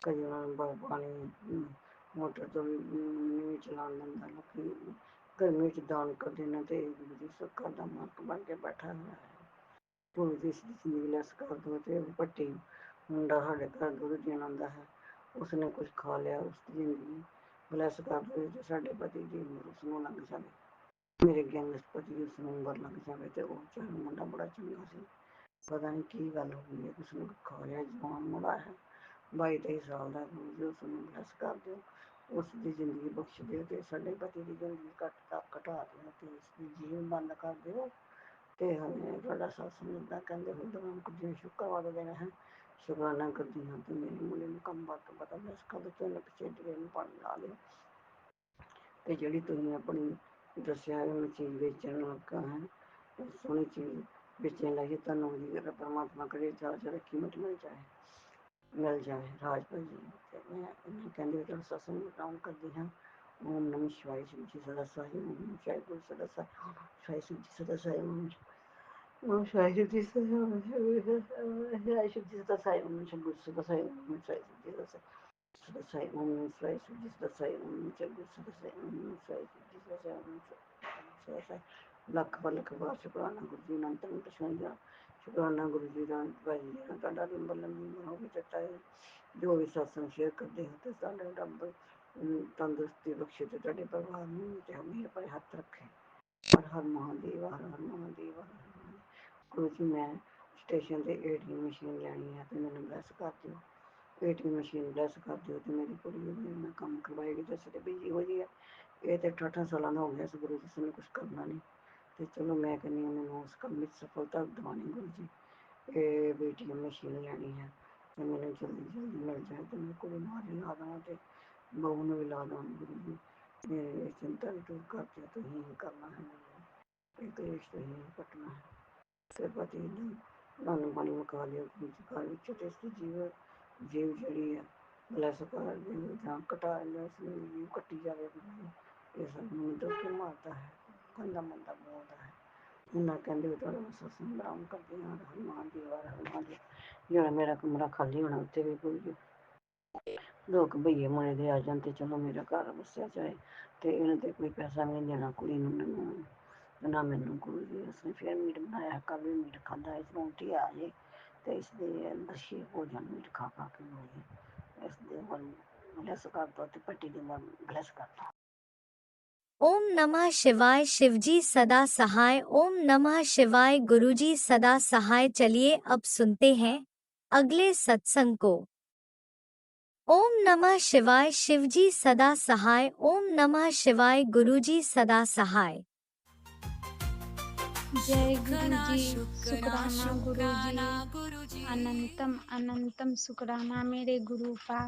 ਕਈ ਉਹਨਾਂ ਨੂੰ ਪਾਣੀ ਮੋਟਰ ਤੋਂ ਵੀ ਨਹੀਂ ਚਲਾਉਣ ਦਿੰਦਾ। ਲੋਕੀ ਗਰਮੀ ਵਿੱਚ ਦਾਨ ਕਰਦੇ ਨੇ ਤੇ ਗੁਰੂ ਜੀ ਸਰਕਾਰ ਦਾ ਮਾਲਕ ਬਣ ਕੇ ਬੈਠਾ ਹੋਇਆ ਹੈ। ਗੁਰੂ ਜੀ ਇਸ ਦੀ ਜ਼ਿੰਦਗੀ ਲੈਸ ਕਰ ਦਿਓ ਤੇ ਉਹ ਭੱਟੀ ਮੁੰਡਾ ਸਾਡੇ ਘਰ ਦੁੱਧ ਦੇਣ ਆਉਂਦਾ ਹੈ, ਉਸਨੇ ਕੁਛ ਖਾ ਲਿਆ, ਉਸਦੀ ਜ਼ਿੰਦਗੀ ਬਲੈਸ ਕਰ ਦਿਓ ਤੇ ਸਾਡੇ ਪਤੀ ਦੀ ਉਮਰ ਉਸਨੂੰ ਲੱਗ ਜਾਵੇ। ਮੇਰੇ ਗੈਂਗਸਪਤੀ ਉਸਨੂੰ ਉਮਰ ਲੱਗ ਜਾਵੇ ਤੇ ਉਹ ਚਾਹੇ ਮੁੰਡਾ ਬੜਾ ਚੰਗਾ ਸੀ, ਪਤਾ ਨਹੀਂ ਕੀ ਗੱਲ ਹੋ ਗਈ ਹੈ, ਉਸਨੂੰ ਖਾ ਲਿਆ। ਜਵਾਨ ਮੁੰਡਾ ਹੈ, 22-23 ਸਾਲ ਦਾ। ਗੁਰੂ ਜੀ ਉਸਨੂੰ ਬਲੈਸ ਕਰ ਦਿਓ, ਉਸ ਦੀ ਜ਼ਿੰਦਗੀ ਬਖਸ਼ ਦਿਓ ਤੇ ਸਾਡੇ ਪਤੀ ਦੀ ਜ਼ਿੰਦਗੀ ਘਟਾ ਦਿਓ ਤੇ ਉਸਦੀ ਜੀਵਨ ਬੰਦ ਕਰ ਦਿਓ। ਤੇ ਹਮੇ ਤੁਹਾਡਾ ਸਤਸੰਗ ਇੱਦਾਂ ਕਹਿੰਦੇ ਹੁੰਦੇ ਹਨ ਕੁਝ ਸ਼ੁੱਕਰਵਾਰ ਦਾ ਦਿਨ ਹੈ, ਸ਼ੁਕਰਾਨਾ ਕਰਦੀ ਹਾਂ ਤੇ ਮੇਰੇ ਮੁੰਡੇ ਨੂੰ ਕੰਮ ਬਾਤ ਤੋਂ ਪਤਾ ਬਲੈਸ ਕਰ ਦਿੱਤੇ ਉਹਨੇ ਪਿੱਛੇ ਡਰੇ ਨੂੰ ਪਾਣੀ ਲਾ ਲਿਆ ਤੇ ਜਿਹੜੀ ਤੁਸੀਂ ਆਪਣੀ ਦੱਸਿਆ ਮੈਂ ਚੀਜ਼ ਵੇਚਣ ਲੱਗਾ ਹੈ, ਸੋਹਣੀ ਚੀਜ਼ ਵੇਚਣ ਲੱਗੀ ਤੁਹਾਨੂੰ ਉਹਦੀ ਪਰਮਾਤਮਾ ਕਰੇ ਜ਼ਿਆਦਾ ਕੀਮਤ ਮਿਲ ਜਾਵੇ ਰਾਜ ਭਾਈ ਜੀ। ਤੇ ਮੈਂ ਕਹਿੰਦੀ ਤੁਹਾਡਾ ਸਤਸੰਗ ਪ੍ਰਣਾਮ ਕਰਦੀ ਹਾਂ। ओम नमः शिवाय शिव जी सदा साई ओम नमः शिवाय गुरु सदा साई ओम नमः शिवाय शिव जी सदा साई ओम नमः शिवाय शिव जी सदा साई ओम नमः शिवाय शिव जी सदा साई ओम नमः शिवाय गुरु सदा साई ओम नमः शिवाय शिव जी सदा साई ओम नमः शिवाय शिव जी सदा साई ओम नमः शिवाय गुरु सदा साई ओम नमः शिवाय शिव जी सदा साई ओम नमः सदा साई ਲੱਖ ਬਾਰ ਸ਼ੁਕਰਾਨਾ ਗੁਰੂ ਜੀ ਅਨੰਤ ਅਨੰਤ ਸ਼ੁਕਰਾਨਾ ਸ਼ੁਕਰਾਨਾ ਗੁਰੂ ਜੀ ਦਾ ਭਾਈ ਜੀ ਦਾ ਤੁਹਾਡਾ ਨੰਬਰ ਲੰਮੀ ਹੋ ਵੀ ਚੱਟਾ ਹੈ ਜੋ ਵੀ ਸਤਸੰਗ ਸ਼ੇਅਰ ਕਰਦੇ ਹੋ ਤੇ ਸਾਡੇ ਰੱਬ ਤੰਦਰੁਸਤੀ ਬਖਸ਼ੇ ਤੇ ਤੁਹਾਡੇ ਪਰਿਵਾਰ ਨੂੰ ਤੇ ਹਮੇ ਆਪਣੇ ਹੱਥ ਰੱਖੇ ਹਰ ਹਰ ਮਹਾਦੇਵ ਹਰ ਹਰ ਮਹਾਦੇਵ ਹਰ ਹਰ ਮਹਾਦੇਵ ਗੁਰੂ ਜੀ ਮੈਂ ਸਟੇਸ਼ਨ ਤੇ ਏਟੀਐਮ ਮਸ਼ੀਨ ਲੈਣੀ ਹੈ ਤੇ ਮੈਨੂੰ ਬਲੈਸ ਕਰ ਦਿਓ ਏਟੀਐਮ ਮਸ਼ੀਨ ਬਲੈਸ ਕਰ ਦਿਓ ਤੇ ਮੇਰੀ ਕੁੜੀ ਨੂੰ ਮੇਰੇ ਨਾਲ ਕੰਮ ਕਰਵਾਏਗੀ ਤੇ ਸਿੱਧੇ ਬਿਜੀ ਹੋ ਜੀ ਹੈ ਇਹ ਤੇ 18 ਸਾਲਾਂ ਦਾ ਹੋ ਗਿਆ ਸੀ ਗੁਰੂ ਜੀ ਨੇ ਕੁਝ ਕਰਨਾ ਨਹੀਂ ਤੇ ਚਲੋ ਮੈਂ ਕਹਿੰਦੀ ਹਾਂ ਮੈਨੂੰ ਉਸ ਕੰਮ ਵਿੱਚ ਸਫਲਤਾ ਦਿਵਾਉਣੀ ਗੁਰੂ ਜੀ ਇਹ ਬੇਟੀ ਨੂੰ ਮਸ਼ੀਨ ਲੈਣੀ ਹੈ ਤੇ ਮੈਨੂੰ ਜਲਦੀ ਜਲਦੀ ਮਿਲ ਜਾਏ ਤੇ ਮੈਂ ਕੁੜੀ ਨੂੰ ਹਾਰੇ ਲਾ ਦੇਵਾਂ ਤੇ ਬਹੂ ਨੂੰ ਵੀ ਲਾ ਦੇਵਾਂ ਗੁਰੂ ਜੀ ਮੇਰੇ ਇਹ ਚਿੰਤਾ ਵੀ ਦੂਰ ਕਰਕੇ ਤੁਸੀਂ ਹੀ ਕਰਨਾ ਹੈ ਮੈਨੂੰ ਇਹ ਕਲੇਸ਼ ਤੁਸੀਂ ਹੀ ਕੱਟਣਾ ਹੈ ਕਿਰਪਾ ਜੀ ਤੁਹਾਨੂੰ ਪਾਣੀ ਮੁਕਾ ਲਿਓ ਗੁਰੂ ਜੀ ਘਰ ਵਿੱਚ ਤੇ ਇਸ ਜੀਵ ਜਿਹੜੀ ਹੈ ਬਲੈਸ ਕਰ ਦਿਓ ਜਾਂ ਘਟਾ ਲਿਓ ਇਸ ਨੂੰ ਜੀਵ ਕੱਟੀ ਜਾਵੇ ਗੁਰੂ ਜੀ ਇਹ ਸਭ ਨੂੰ ਦੁੱਖ ਮਾਰਦਾ ਹੈ ਗੰਦਾ ਮੰਦਾ ਬੋਲਦਾ ਹੈ ਉਹਨਾਂ ਕਹਿੰਦੇ ਵੀ ਤੁਹਾਡਾ ਸਤਸੰਗ ਬਰਾਮ ਕਰਦੇ ਹਾਂ ਹਨੂੰਮਾਨ ਦੀ ਵਾਰ ਹਨੂੰਮਾਨ ਦੀ ਜਿਹੜਾ ਮੇਰਾ ਕਮਰਾ ਖਾਲੀ ਹੋਣਾ ਉੱਥੇ ਵੀ ਗੁਰੂ ਜੀ ਲੋਕ ਭਈਏ ਮੁੰਡੇ ਦੇ ਆ ਜਾਣ ਤੇ ਚਲੋ ਮੇਰਾ ਘਰ ਵਸਿਆ ਜਾਏ ਤੇ ਇਹਨਾਂ ਤੇ ਕੋਈ ਪੈਸਾ ਨਹੀਂ ਦੇਣਾ ਕੁੜੀ ਨੂੰ ਮੈਨੂੰ ਨਾ ਮੈਨੂੰ ਗੁਰੂ ਜੀ ਉਸਨੇ ਫਿਰ ਮੀਟ ਬਣਾਇਆ ਕੱਲ ਵੀ ਮੀਟ ਖਾਧਾ ਇਸ ਰੋਟੀ ਆ ਜੇ ਤੇ ਇਸ ਦੇ ਅੰਦਰ ਛੇ ਭੋਜਨ ਮੀਟ ਖਾ ਕੇ ਹੋਏ ਇਸ ਦੇ ਮਨ ਬਲੈਸ ਕਰਦਾ ਤੇ ਪੱਟੀ ਦੇ ਮਨ ਬਲੈਸ ਕਰਦਾ ओम नमः शिवाय शिवजी सदा सहाय। ओम नमः शिवाय गुरुजी सदा सहाय। चलिए अब सुनते हैं अगले सत्संग को। ओम नमः शिवाय शिवजी सदा सहाय। ओम नमः शिवाय गुरुजी सदा सहाय। जय गुरु जी शुक्राना शुक्राना गुरु गुरु जी जी अनंतम अनंतम शुक्राना मेरे गुरु पा।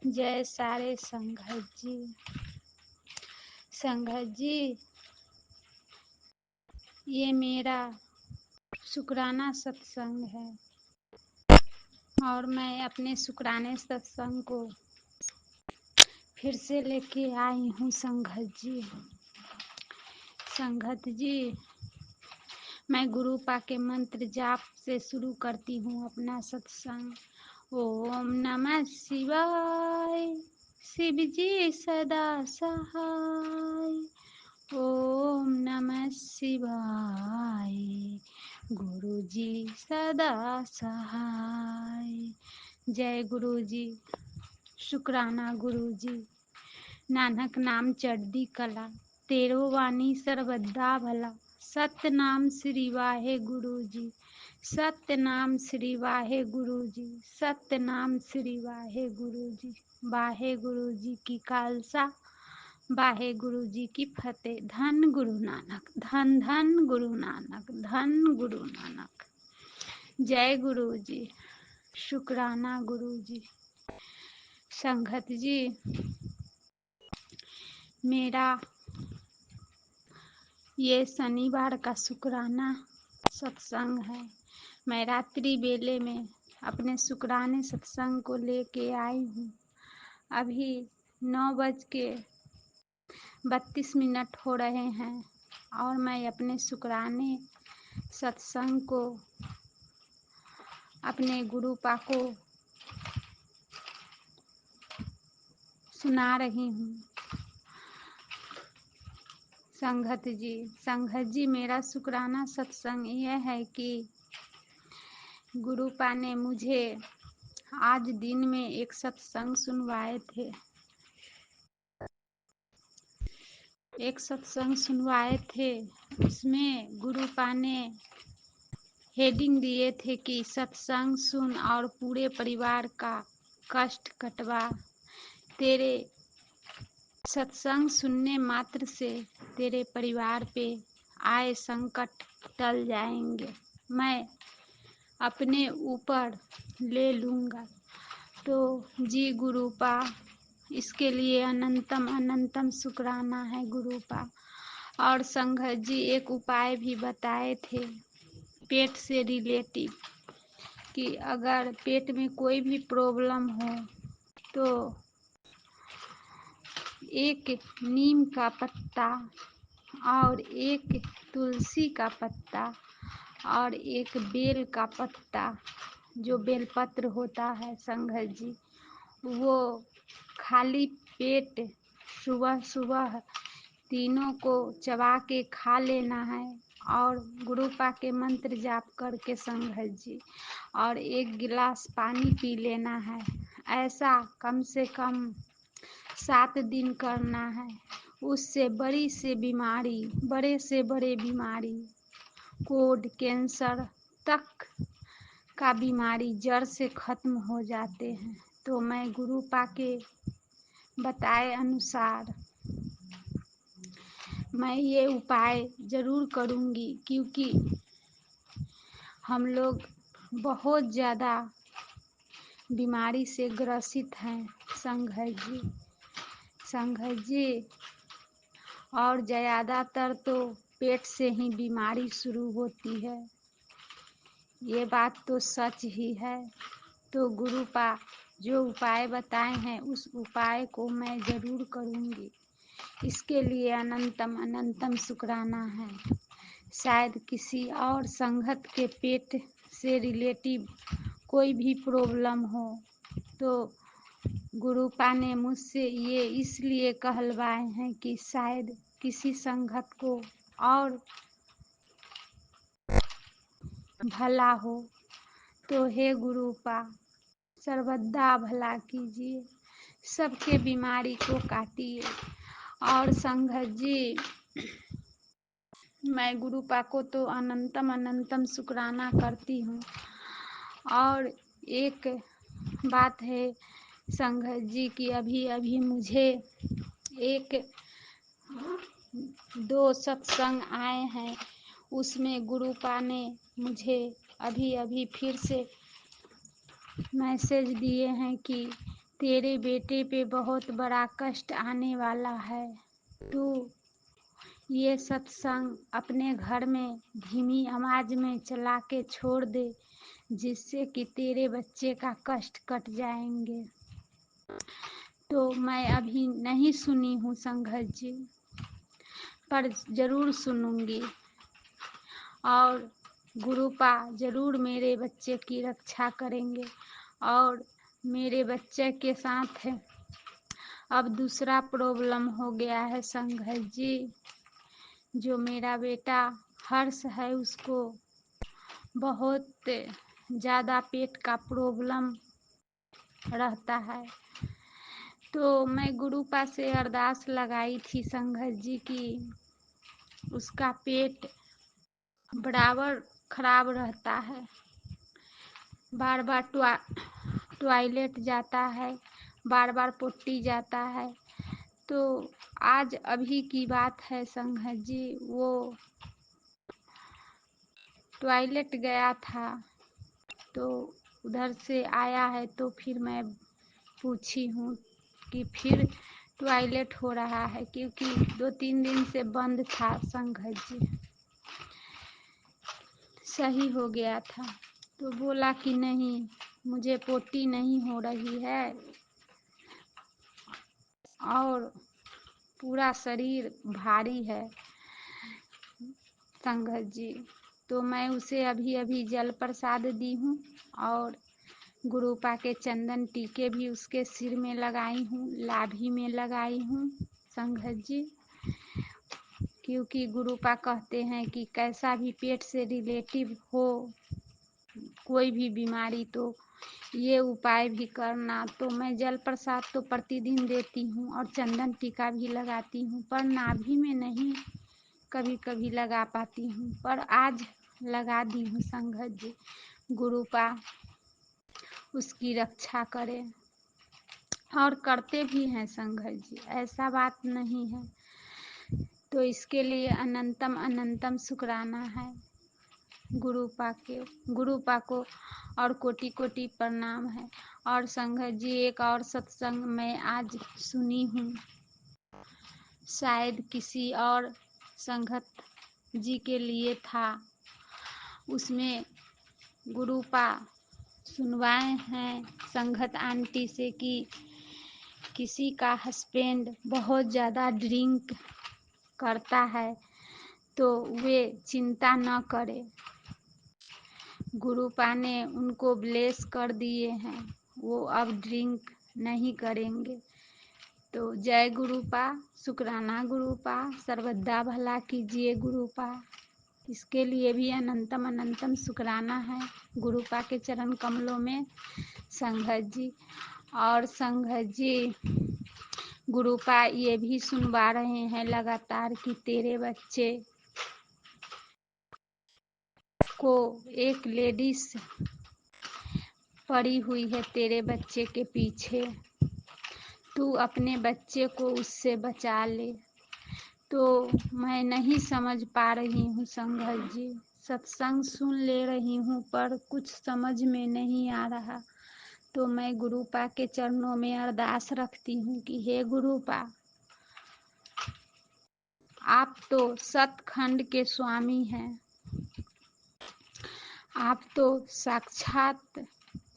जय सारे संघत जी ये मेरा शुक्राना सत्संग है और मैं अपने शुक्राने सत्संग को फिर से लेके आई हूँ संघत जी मैं गुरु पा के मंत्र जाप से शुरू करती हूँ अपना सत्संग। ओम नमः शिवाय शिव जी सदा सहाय। ओम नमः शिवाय गुरु जी सदा सहाय। जय गुरु जी शुक्राना गुरु जी नानक नाम चढ़दी कला तेरो वाणी सर्वदा भला सत्य नाम श्री वाहे गुरु जी सत्य नाम श्री वाहे गुरु जी सत्य नाम श्री वाहे गुरु जी की खालसा वाहे गुरु जी की फतेह। धन गुरु नानक धन धन गुरु नानक धन गुरु नानक। जय गुरु जी शुक्राना गुरु जी। संगत जी मेरा ये शनिवार का शुक्राना सत्संग है। मैं रात्रि बेले में अपने शुक्राने सत्संग को लेके आई हूँ। अभी 9:32 हो रहे हैं और मैं अपने शुक्राने सत्संग को अपने गुरुपा को सुना रही हूँ। संगत जी मेरा शुक्राना सत्संग यह है कि गुरुपा ने मुझे आज दिन में एक सत्संग सुनवाए थे। उसमें गुरुपा ने हेडिंग दिए थे कि सत्संग सुन और पूरे परिवार का कष्ट कटवा। तेरे सत्संग सुनने मात्र से तेरे परिवार पे आए संकट टल जाएंगे। मैं अपने ऊपर ले लूँगा। तो जी गुरुपा इसके लिए अनंतम अनंतम शुक्राना है गुरुपा। और संगत जी एक उपाय भी बताए थे पेट से रिलेटिव कि अगर पेट में कोई भी प्रॉब्लम हो तो एक नीम का पत्ता और एक तुलसी का पत्ता और एक बेल का पत्ता, जो बेलपत्र होता है संगत जी, वो खाली पेट सुबह सुबह तीनों को चबा के खा लेना है और गुरुपा के मंत्र जाप करके संगत जी, और एक गिलास पानी पी लेना है। ऐसा कम से कम 7 दिन करना है। उससे बड़ी से बीमारी, बड़े से बड़े बीमारी, कोढ़, कैंसर तक का बीमारी जड़ से खत्म हो जाते हैं। तो मैं गुरुपा के बताए अनुसार मैं ये उपाय जरूर करूँगी, क्योंकि हम लोग बहुत ज़्यादा बीमारी से ग्रसित हैं संगत जी, संगत जी। और ज़्यादातर तो पेट से ही बीमारी शुरू होती है, ये बात तो सच ही है। तो गुरुपा जो उपाय बताए हैं उस उपाय को मैं ज़रूर करूँगी। इसके लिए अनंतम अनंतम शुक्राना है। शायद किसी और संगत के पेट से रिलेटिव कोई भी प्रॉब्लम हो तो गुरुपा ने मुझसे ये इसलिए कहलवाए हैं कि शायद किसी संगत को और भला हो। तो हे गुरुपा सर्वदा भला कीजिए, सबके बीमारी को काटिए। और संगत जी, मैं गुरुपा को तो अनंतम अनंतम शुक्राना करती हूँ। और एक बात है संगत जी की अभी अभी मुझे एक 2 सत्संग आए हैं, उसमें गुरुपा ने मुझे अभी अभी फिर से मैसेज दिए हैं कि तेरे बेटे पे बहुत बड़ा कष्ट आने वाला है, तू ये सत्संग अपने घर में धीमी आवाज में चला के छोड़ दे, जिससे कि तेरे बच्चे का कष्ट कट जाएंगे। तो मैं अभी नहीं सुनी हूँ संगत जी, पर जरूर सुनूंगी। और गुरुपा जरूर मेरे बच्चे की रक्षा करेंगे। और मेरे बच्चे के साथ अब दूसरा प्रॉब्लम हो गया है संगत जी, जो मेरा बेटा हर्ष है उसको बहुत ज़्यादा पेट का प्रॉब्लम रहता है। तो मैं गुरुपा से अरदास लगाई थी संगत जी की उसका पेट बराबर खराब रहता है, बार बार टॉयलेट जाता है, बार बार पोटी जाता है। तो आज अभी की बात है संगत जी, वो टॉयलेट गया था तो उधर से आया है, तो फिर मैं पूछी हूँ कि फिर टॉयलेट हो रहा है, क्योंकि 2-3 दिन से बंद था संगत जी, सही हो गया था। तो बोला कि नहीं, मुझे पोटी नहीं हो रही है और पूरा शरीर भारी है संगत जी। तो मैं उसे अभी अभी जल प्रसाद दी हूँ और गुरुपा के चंदन टीके भी उसके सिर में लगाई हूँ, लाभी में लगाई हूँ संगत जी, क्योंकि गुरुपा कहते हैं कि कैसा भी पेट से रिलेटिव हो कोई भी बीमारी तो ये उपाय भी करना। तो मैं जल प्रसाद तो प्रतिदिन देती हूँ और चंदन टीका भी लगाती हूँ, पर नाभि में नहीं कभी कभी लगा पाती हूँ, पर आज लगा दी हूँ संगत जी। गुरुपा उसकी रक्षा करे, और करते भी हैं संगत जी, ऐसा बात नहीं है। तो इसके लिए अनंतम अनंतम शुक्राना है गुरुपा को और कोटि कोटि प्रणाम है। और संगत जी, एक और सत्संग मैं आज सुनी हूँ, शायद किसी और संगत जी के लिए था, उसमें गुरुपा सुनवाए हैं संगत आंटी से कि किसी का हस्बैंड बहुत ज़्यादा ड्रिंक करता है तो वे चिंता न करें, गुरुपा ने उनको ब्लेस कर दिए हैं, वो अब ड्रिंक नहीं करेंगे। तो जय गुरुपा, शुक्राना गुरुपा, सर्वदा भला कीजिए गुरुपा। इसके लिए भी अनंतम अनंतम शुक्राना है गुरुपा के चरण कमलों में संघत जी। और संघत जी गुरुपा ये भी सुनवा रहे हैं लगातार कि तेरे बच्चे को एक लेडीज पड़ी हुई है तेरे बच्चे के पीछे, तू अपने बच्चे को उससे बचा ले। तो मैं नहीं समझ पा रही हूँ संघत जी, सत्संग सुन ले रही हूँ पर कुछ समझ में नहीं आ रहा। तो मैं गुरुपा के चरणों में अरदास रखती हूँ कि हे गुरुपा, आप तो सतखंड के स्वामी हैं, आप तो साक्षात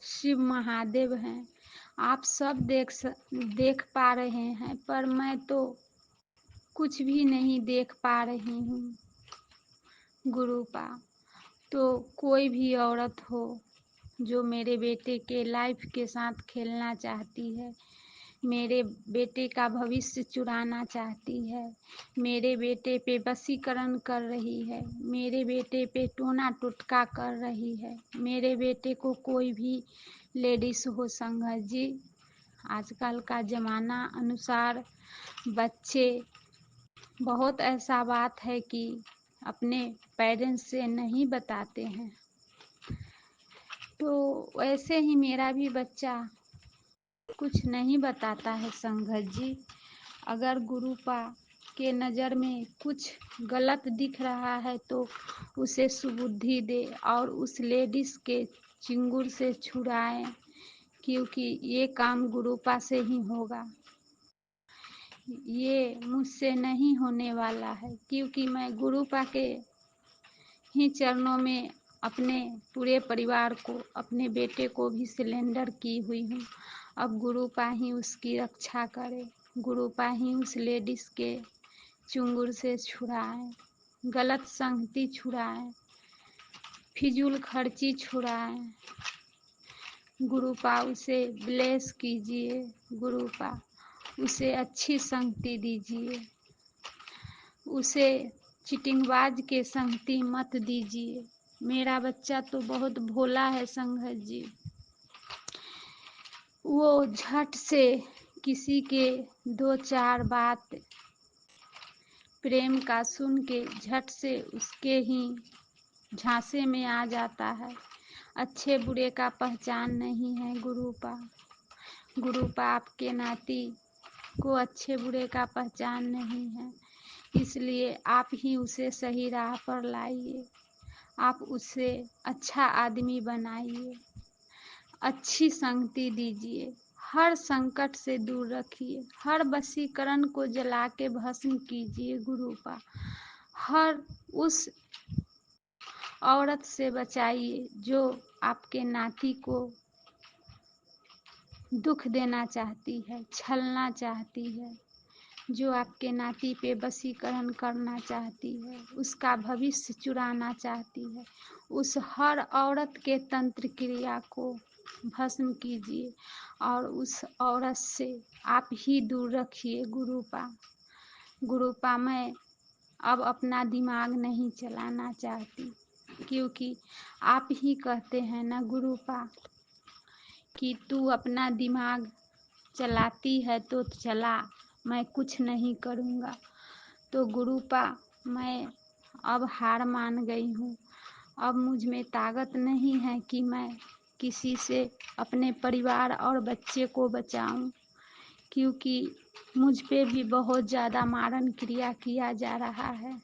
शिव महादेव हैं, आप सब देख पा रहे हैं, पर मैं तो कुछ भी नहीं देख पा रही हूँ गुरुपा। तो कोई भी औरत हो जो मेरे बेटे के लाइफ के साथ खेलना चाहती है, मेरे बेटे का भविष्य चुराना चाहती है, मेरे बेटे पे वशीकरण कर रही है, मेरे बेटे पे टोना टोटका कर रही है, मेरे बेटे को कोई भी लेडीज हो संघत जी, आजकल का ज़माना अनुसार बच्चे बहुत ऐसा बात है कि अपने पेरेंट्स से नहीं बताते हैं। तो वैसे ही मेरा भी बच्चा कुछ नहीं बताता है संघत जी। अगर गुरुपा के नज़र में कुछ गलत दिख रहा है तो उसे सुबुद्धि दे और उस लेडीज के चिंगुर से छुड़ाएं, क्योंकि ये काम गुरुपा से ही होगा, ये मुझसे नहीं होने वाला है, क्योंकि मैं गुरुपा के ही चरणों में अपने पूरे परिवार को, अपने बेटे को भी सिलेंडर की हुई हूँ। अब गुरुपा ही उसकी रक्षा करे, गुरुपा ही उस लेडीज के चुंगुर से छुड़ाएं, गलत संगति छुड़ाएं, फिजूल खर्ची छुड़ाएं। गुरुपा उसे ब्लेस कीजिए, गुरुपा उसे अच्छी संगति दीजिए, उसे चिटिंगबाज के संगति मत दीजिए। मेरा बच्चा तो बहुत भोला है संघत जी, वो झट से किसी के दो चार बात प्रेम का सुन के झट से उसके ही झांसे में आ जाता है। अच्छे बुरे का पहचान नहीं है गुरुपा, गुरुपा आपके नाती को अच्छे बुरे का पहचान नहीं है, इसलिए आप ही उसे सही राह पर लाइए, आप उसे अच्छा आदमी बनाइए, अच्छी संगति दीजिए, हर संकट से दूर रखिए, हर वशीकरण को जला के भस्म कीजिए गुरुपा, हर उस औरत से बचाइए जो आपके नाती को दुख देना चाहती है, छलना चाहती है, जो आपके नाती पे वशीकरण करना चाहती है, उसका भविष्य चुराना चाहती है, उस हर औरत के तंत्र क्रिया को भस्म कीजिए और उस औरत से आप ही दूर रखिए गुरुपा। गुरुपा मैं अब अपना दिमाग नहीं चलाना चाहती, क्योंकि आप ही कहते हैं ना गुरुपा कि तू अपना दिमाग चलाती है तो चला, मैं कुछ नहीं करूँगा। तो गुरुपा मैं अब हार मान गई हूँ, अब मुझ में ताकत नहीं है कि मैं किसी से अपने परिवार और बच्चे को बचाऊं, क्योंकि मुझ पे भी बहुत ज़्यादा मारण क्रिया किया जा रहा है,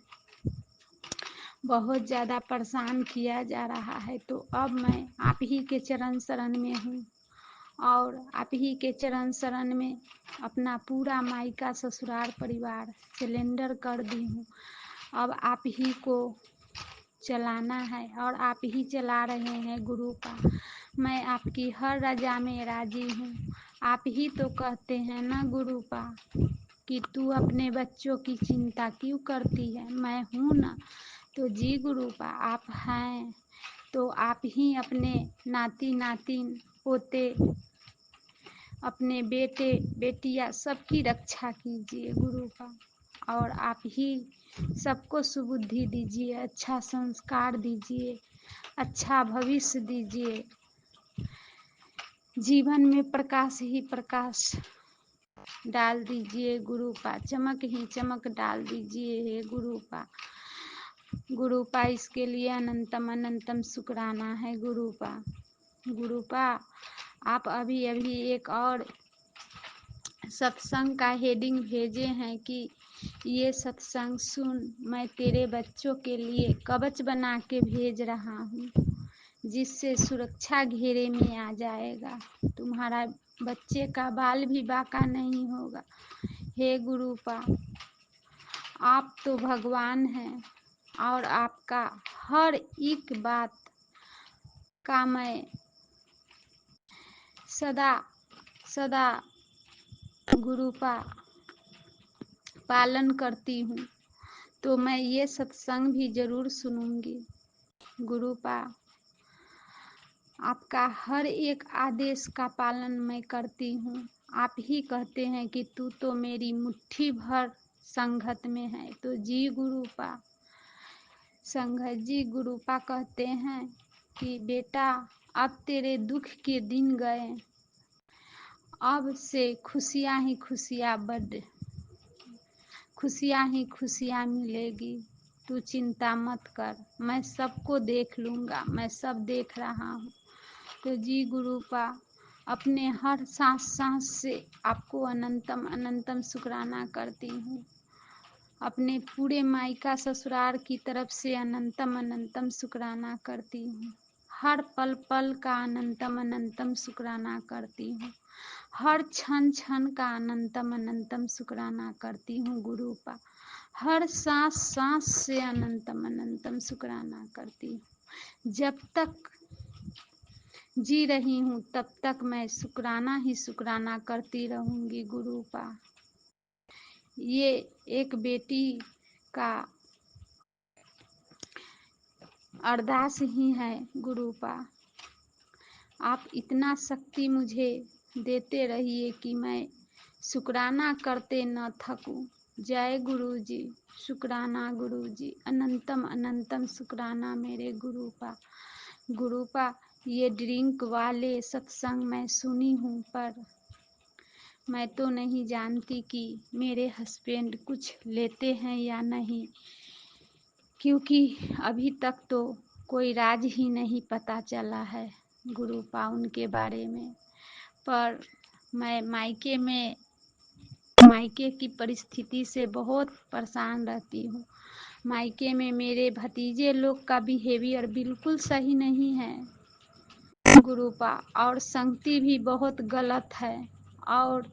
बहुत ज़्यादा परेशान किया जा रहा है। तो अब मैं आप ही के चरण शरण में हूँ और आप ही के चरण शरण में अपना पूरा मायका ससुराल परिवार सिलेंडर कर दी हूँ। अब आप ही को चलाना है और आप ही चला रहे हैं गुरुपा। मैं आपकी हर रजा में राजी हूँ। आप ही तो कहते हैं ना गुरुपा कि तू अपने बच्चों की चिंता क्यों करती है, मैं हूँ ना। तो जी गुरुपा आप हैं तो आप ही अपने नाती नातिन पोते अपने बेटे बेटियां सबकी रक्षा कीजिए गुरुपा। और आप ही सबको सुबुद्धि दीजिए, अच्छा संस्कार दीजिए, अच्छा भविष्य दीजिए, जीवन में प्रकाश ही प्रकाश डाल दीजिए गुरुपा, चमक ही चमक डाल दीजिए हे गुरुपा। गुरुपा इसके लिए अनंतम अनंतम शुक्राना है गुरुपा। गुरुपा आप अभी अभी एक और सत्संग का हेडिंग भेजे हैं कि ये सत्संग सुन, मैं तेरे बच्चों के लिए कवच बना के भेज रहा हूँ, जिससे सुरक्षा घेरे में आ जाएगा, तुम्हारा बच्चे का बाल भी बाका नहीं होगा। हे गुरुपा आप तो भगवान हैं और आपका हर एक बात का मैं सदा सदा गुरुपा पालन करती हूँ, तो मैं ये सत्संग भी जरूर सुनूंगी। गुरुपा आपका हर एक आदेश का पालन मैं करती हूँ। आप ही कहते हैं कि तू तो मेरी मुट्ठी भर संगत में है, तो जी गुरुपा संगत जी गुरुपा कहते हैं कि बेटा अब तेरे दुख के दिन गए, अब से खुशियाँ ही खुशियाँ मिलेगी, तू चिंता मत कर, मैं सबको देख लूँगा, मैं सब देख रहा हूँ। तो जी गुरुपा अपने हर सांस सांस से आपको अनंतम अनंतम शुक्राना करती हूँ। अपने पूरे मायका ससुराल की तरफ से अनंतम अनंतम शुक्राना करती हूँ। हर पल पल का अनंतम अनंतम शुक्राना करती हूँ। हर क्षण क्षण का अनंतम अनंतम शुक्राना करती हूँ गुरुपा। हर सांस सांस से अनंतम अनंतम शुक्राना करती हूँ। जब तक जी रही हूँ तब तक मैं शुक्राना ही शुक्राना करती रहूंगी गुरुपा। ये एक बेटी का अरदास ही है गुरुपा। आप इतना शक्ति मुझे देते रहिए कि मैं शुक्राना करते न थकूं। जय गुरु जी, शुक्राना गुरु जी, अनंतम अनंतम शुक्राना मेरे गुरुपा। गुरुपा ये ड्रिंक वाले सत्संग मैं सुनी हूँ, पर मैं तो नहीं जानती कि मेरे हस्बैंड कुछ लेते हैं या नहीं, क्योंकि अभी तक तो कोई राज ही नहीं पता चला है गुरुपा उनके बारे में। पर मैं मायके की परिस्थिति से बहुत परेशान रहती हूँ। मायके में मेरे भतीजे लोग का बिहेवियर बिल्कुल सही नहीं है गुरुपा, और संगति भी बहुत गलत है, और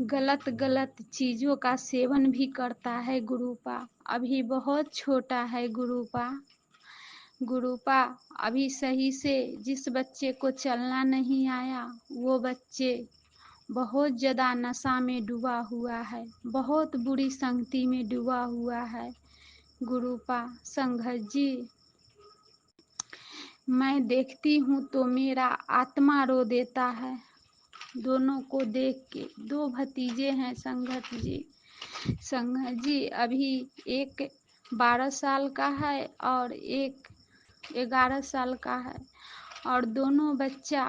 गलत गलत चीजों का सेवन भी करता है गुरुपा। अभी बहुत छोटा है गुरुपा। गुरुपा अभी सही से जिस बच्चे को चलना नहीं आया वो बच्चे बहुत ज्यादा नशा में डूबा हुआ है, बहुत बुरी संगति में डूबा हुआ है गुरुपा। संघत जी मैं देखती हूँ तो मेरा आत्मा रो देता है दोनों को देख के। दो भतीजे हैं संघत जी। संघत जी अभी एक 12 साल का है और एक 11 साल का है, और दोनों बच्चा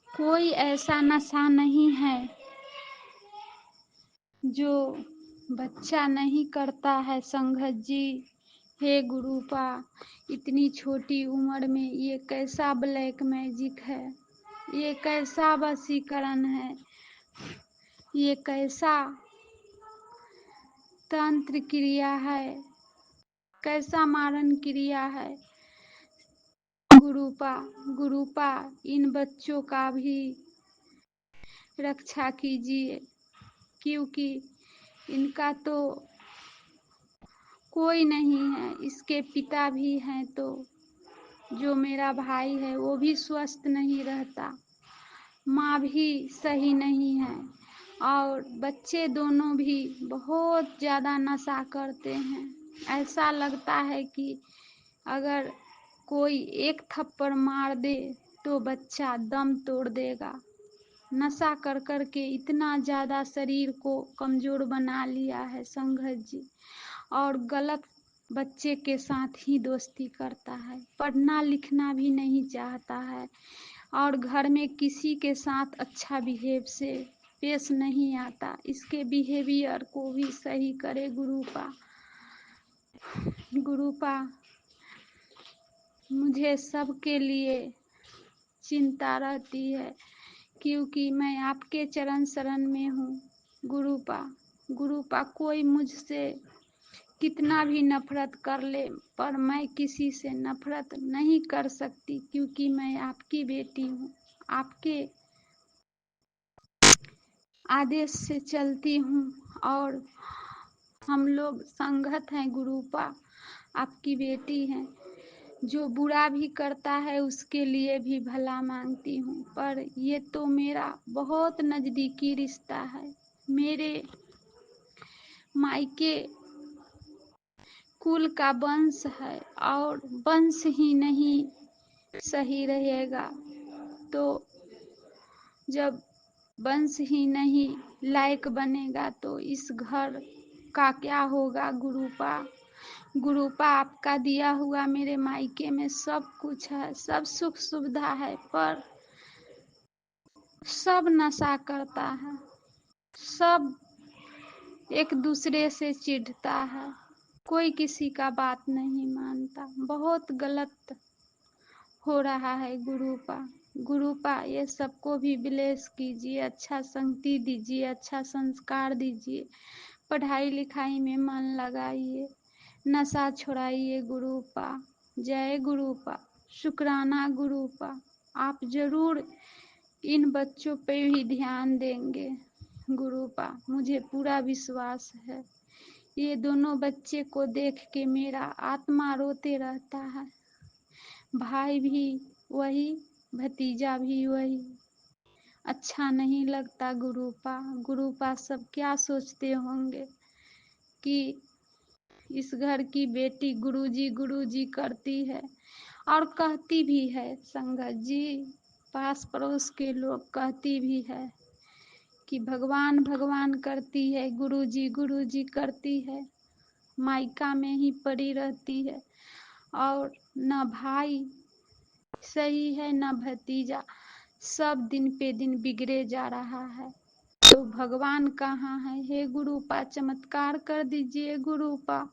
कोई ऐसा नशा नहीं है जो बच्चा नहीं करता है संघत जी। हे गुरुपा इतनी छोटी उम्र में ये कैसा ब्लैक मैजिक है, ये कैसा वशीकरण है, ये कैसा तंत्र क्रिया है, कैसा मारण क्रिया है गुरुपा। गुरुपा इन बच्चों का भी रक्षा कीजिए, क्योंकि इनका तो कोई नहीं है। इसके पिता भी हैं तो जो मेरा भाई है वो भी स्वस्थ नहीं रहता, माँ भी सही नहीं है और बच्चे दोनों भी बहुत ज़्यादा नशा करते हैं। ऐसा लगता है कि अगर कोई एक थप्पड़ मार दे तो बच्चा दम तोड़ देगा। नशा कर कर के इतना ज़्यादा शरीर को कमज़ोर बना लिया है संघत जी, और गलत बच्चे के साथ ही दोस्ती करता है, पढ़ना लिखना भी नहीं चाहता है और घर में किसी के साथ अच्छा बिहेव से पेश नहीं आता। इसके बिहेवियर को भी सही करे गुरुपा। गुरुपा, मुझे सबके लिए चिंता रहती है क्योंकि मैं आपके चरण शरण में हूँ गुरुपा। गुरुपा, कोई मुझसे कितना भी नफरत कर ले पर मैं किसी से नफरत नहीं कर सकती क्योंकि मैं आपकी बेटी हूँ, आपके आदेश से चलती हूँ और हम लोग संगत हैं गुरुपा, आपकी बेटी हैं। जो बुरा भी करता है उसके लिए भी भला मांगती हूँ, पर ये तो मेरा बहुत नज़दीकी रिश्ता है। मेरे मायके कुल का वंश है और वंश ही नहीं सही रहेगा तो जब वंश ही नहीं लायक बनेगा तो इस घर का क्या होगा गुरुपा। गुरुपा, आपका दिया हुआ मेरे मायके में सब कुछ है, सब सुख सुविधा है, पर सब नशा करता है, सब एक दूसरे से चिढ़ता है, कोई किसी का बात नहीं मानता। बहुत गलत हो रहा है गुरुपा। गुरुपा, ये सबको भी ब्लेस कीजिए, अच्छा संगति दीजिए, अच्छा संस्कार दीजिए, पढ़ाई लिखाई में मन लगाइए, नशा छुड़ाइए गुरुपा। जय गुरुपा, शुक्राना गुरुपा। आप जरूर इन बच्चों पे भी ध्यान देंगे गुरुपा, मुझे पूरा विश्वास है। ये दोनों बच्चे को देख के मेरा आत्मा रोते रहता है। भाई भी वही, भतीजा भी वही। अच्छा नहीं लगता गुरुपा। गुरुपा, सब क्या सोचते होंगे कि इस घर की बेटी गुरुजी गुरुजी करती है और कहती भी है संगत जी, पास पड़ोस के लोग कहती भी है कि भगवान भगवान करती है, गुरुजी गुरुजी करती है, मायका में ही पड़ी रहती है और न भाई सही है न भतीजा, सब दिन पे दिन बिगड़े जा रहा है। तो भगवान कहाँ है? हे गुरुपा, चमत्कार कर दीजिए गुरुपा,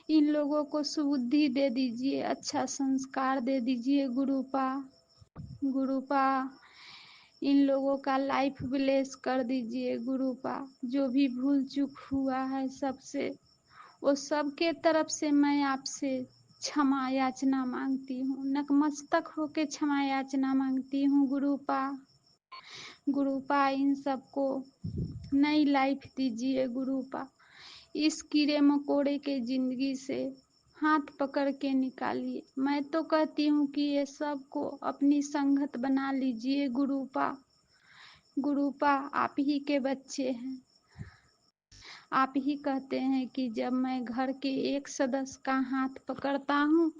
इन लोगों को सुबुद्धि दे दीजिए, अच्छा संस्कार दे दीजिए गुरुपा। गुरुपा, इन लोगों का लाइफ ब्लेस कर दीजिए गुरुपा। जो भी भूल चूक हुआ है सबसे, वो सबके तरफ से मैं आपसे क्षमा याचना मांगती हूँ, नतमस्तक होके क्षमा याचना मांगती हूँ गुरुपा। गुरुपा, इन सबको नई लाइफ दीजिए गुरुपा, इस कीड़े मकोड़े के जिंदगी से हाथ पकड़ के निकालिए। मैं तो कहती हूँ कि ये सबको अपनी संगत बना लीजिए गुरुपा। गुरुपा, आप ही के बच्चे हैं, आप ही कहते हैं कि जब मैं घर के एक सदस्य का हाथ पकड़ता हूँ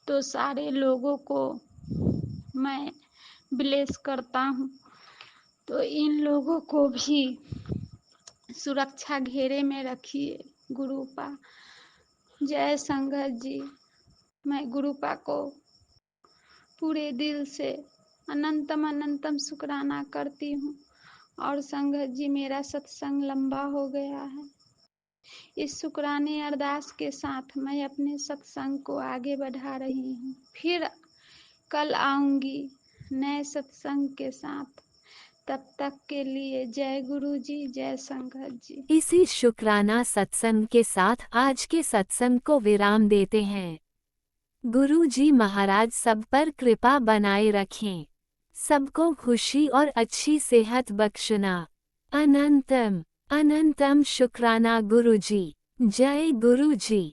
तो सारे लोगों को मैं ब्लेस करता हूँ, तो इन लोगों को भी सुरक्षा घेरे में रखिए गुरुपा। जय संगत जी। मैं गुरुपा को पूरे दिल से अनंतम अनंतम शुक्राना करती हूँ और संगत जी, मेरा सत्संग लंबा हो गया है। इस शुक्राने अरदास के साथ मैं अपने सत्संग को आगे बढ़ा रही हूँ। फिर कल आऊंगी नए सत्संग के साथ। तब तक के लिए जय गुरु जी, जय संगत जी। इसी शुक्राना सत्संग के साथ आज के सत्संग को विराम देते हैं। गुरु जी महाराज सब पर कृपा बनाए रखें, सबको खुशी और अच्छी सेहत बख्शना। अनंतम अनंतम शुक्राना गुरु जी। जय गुरु जी।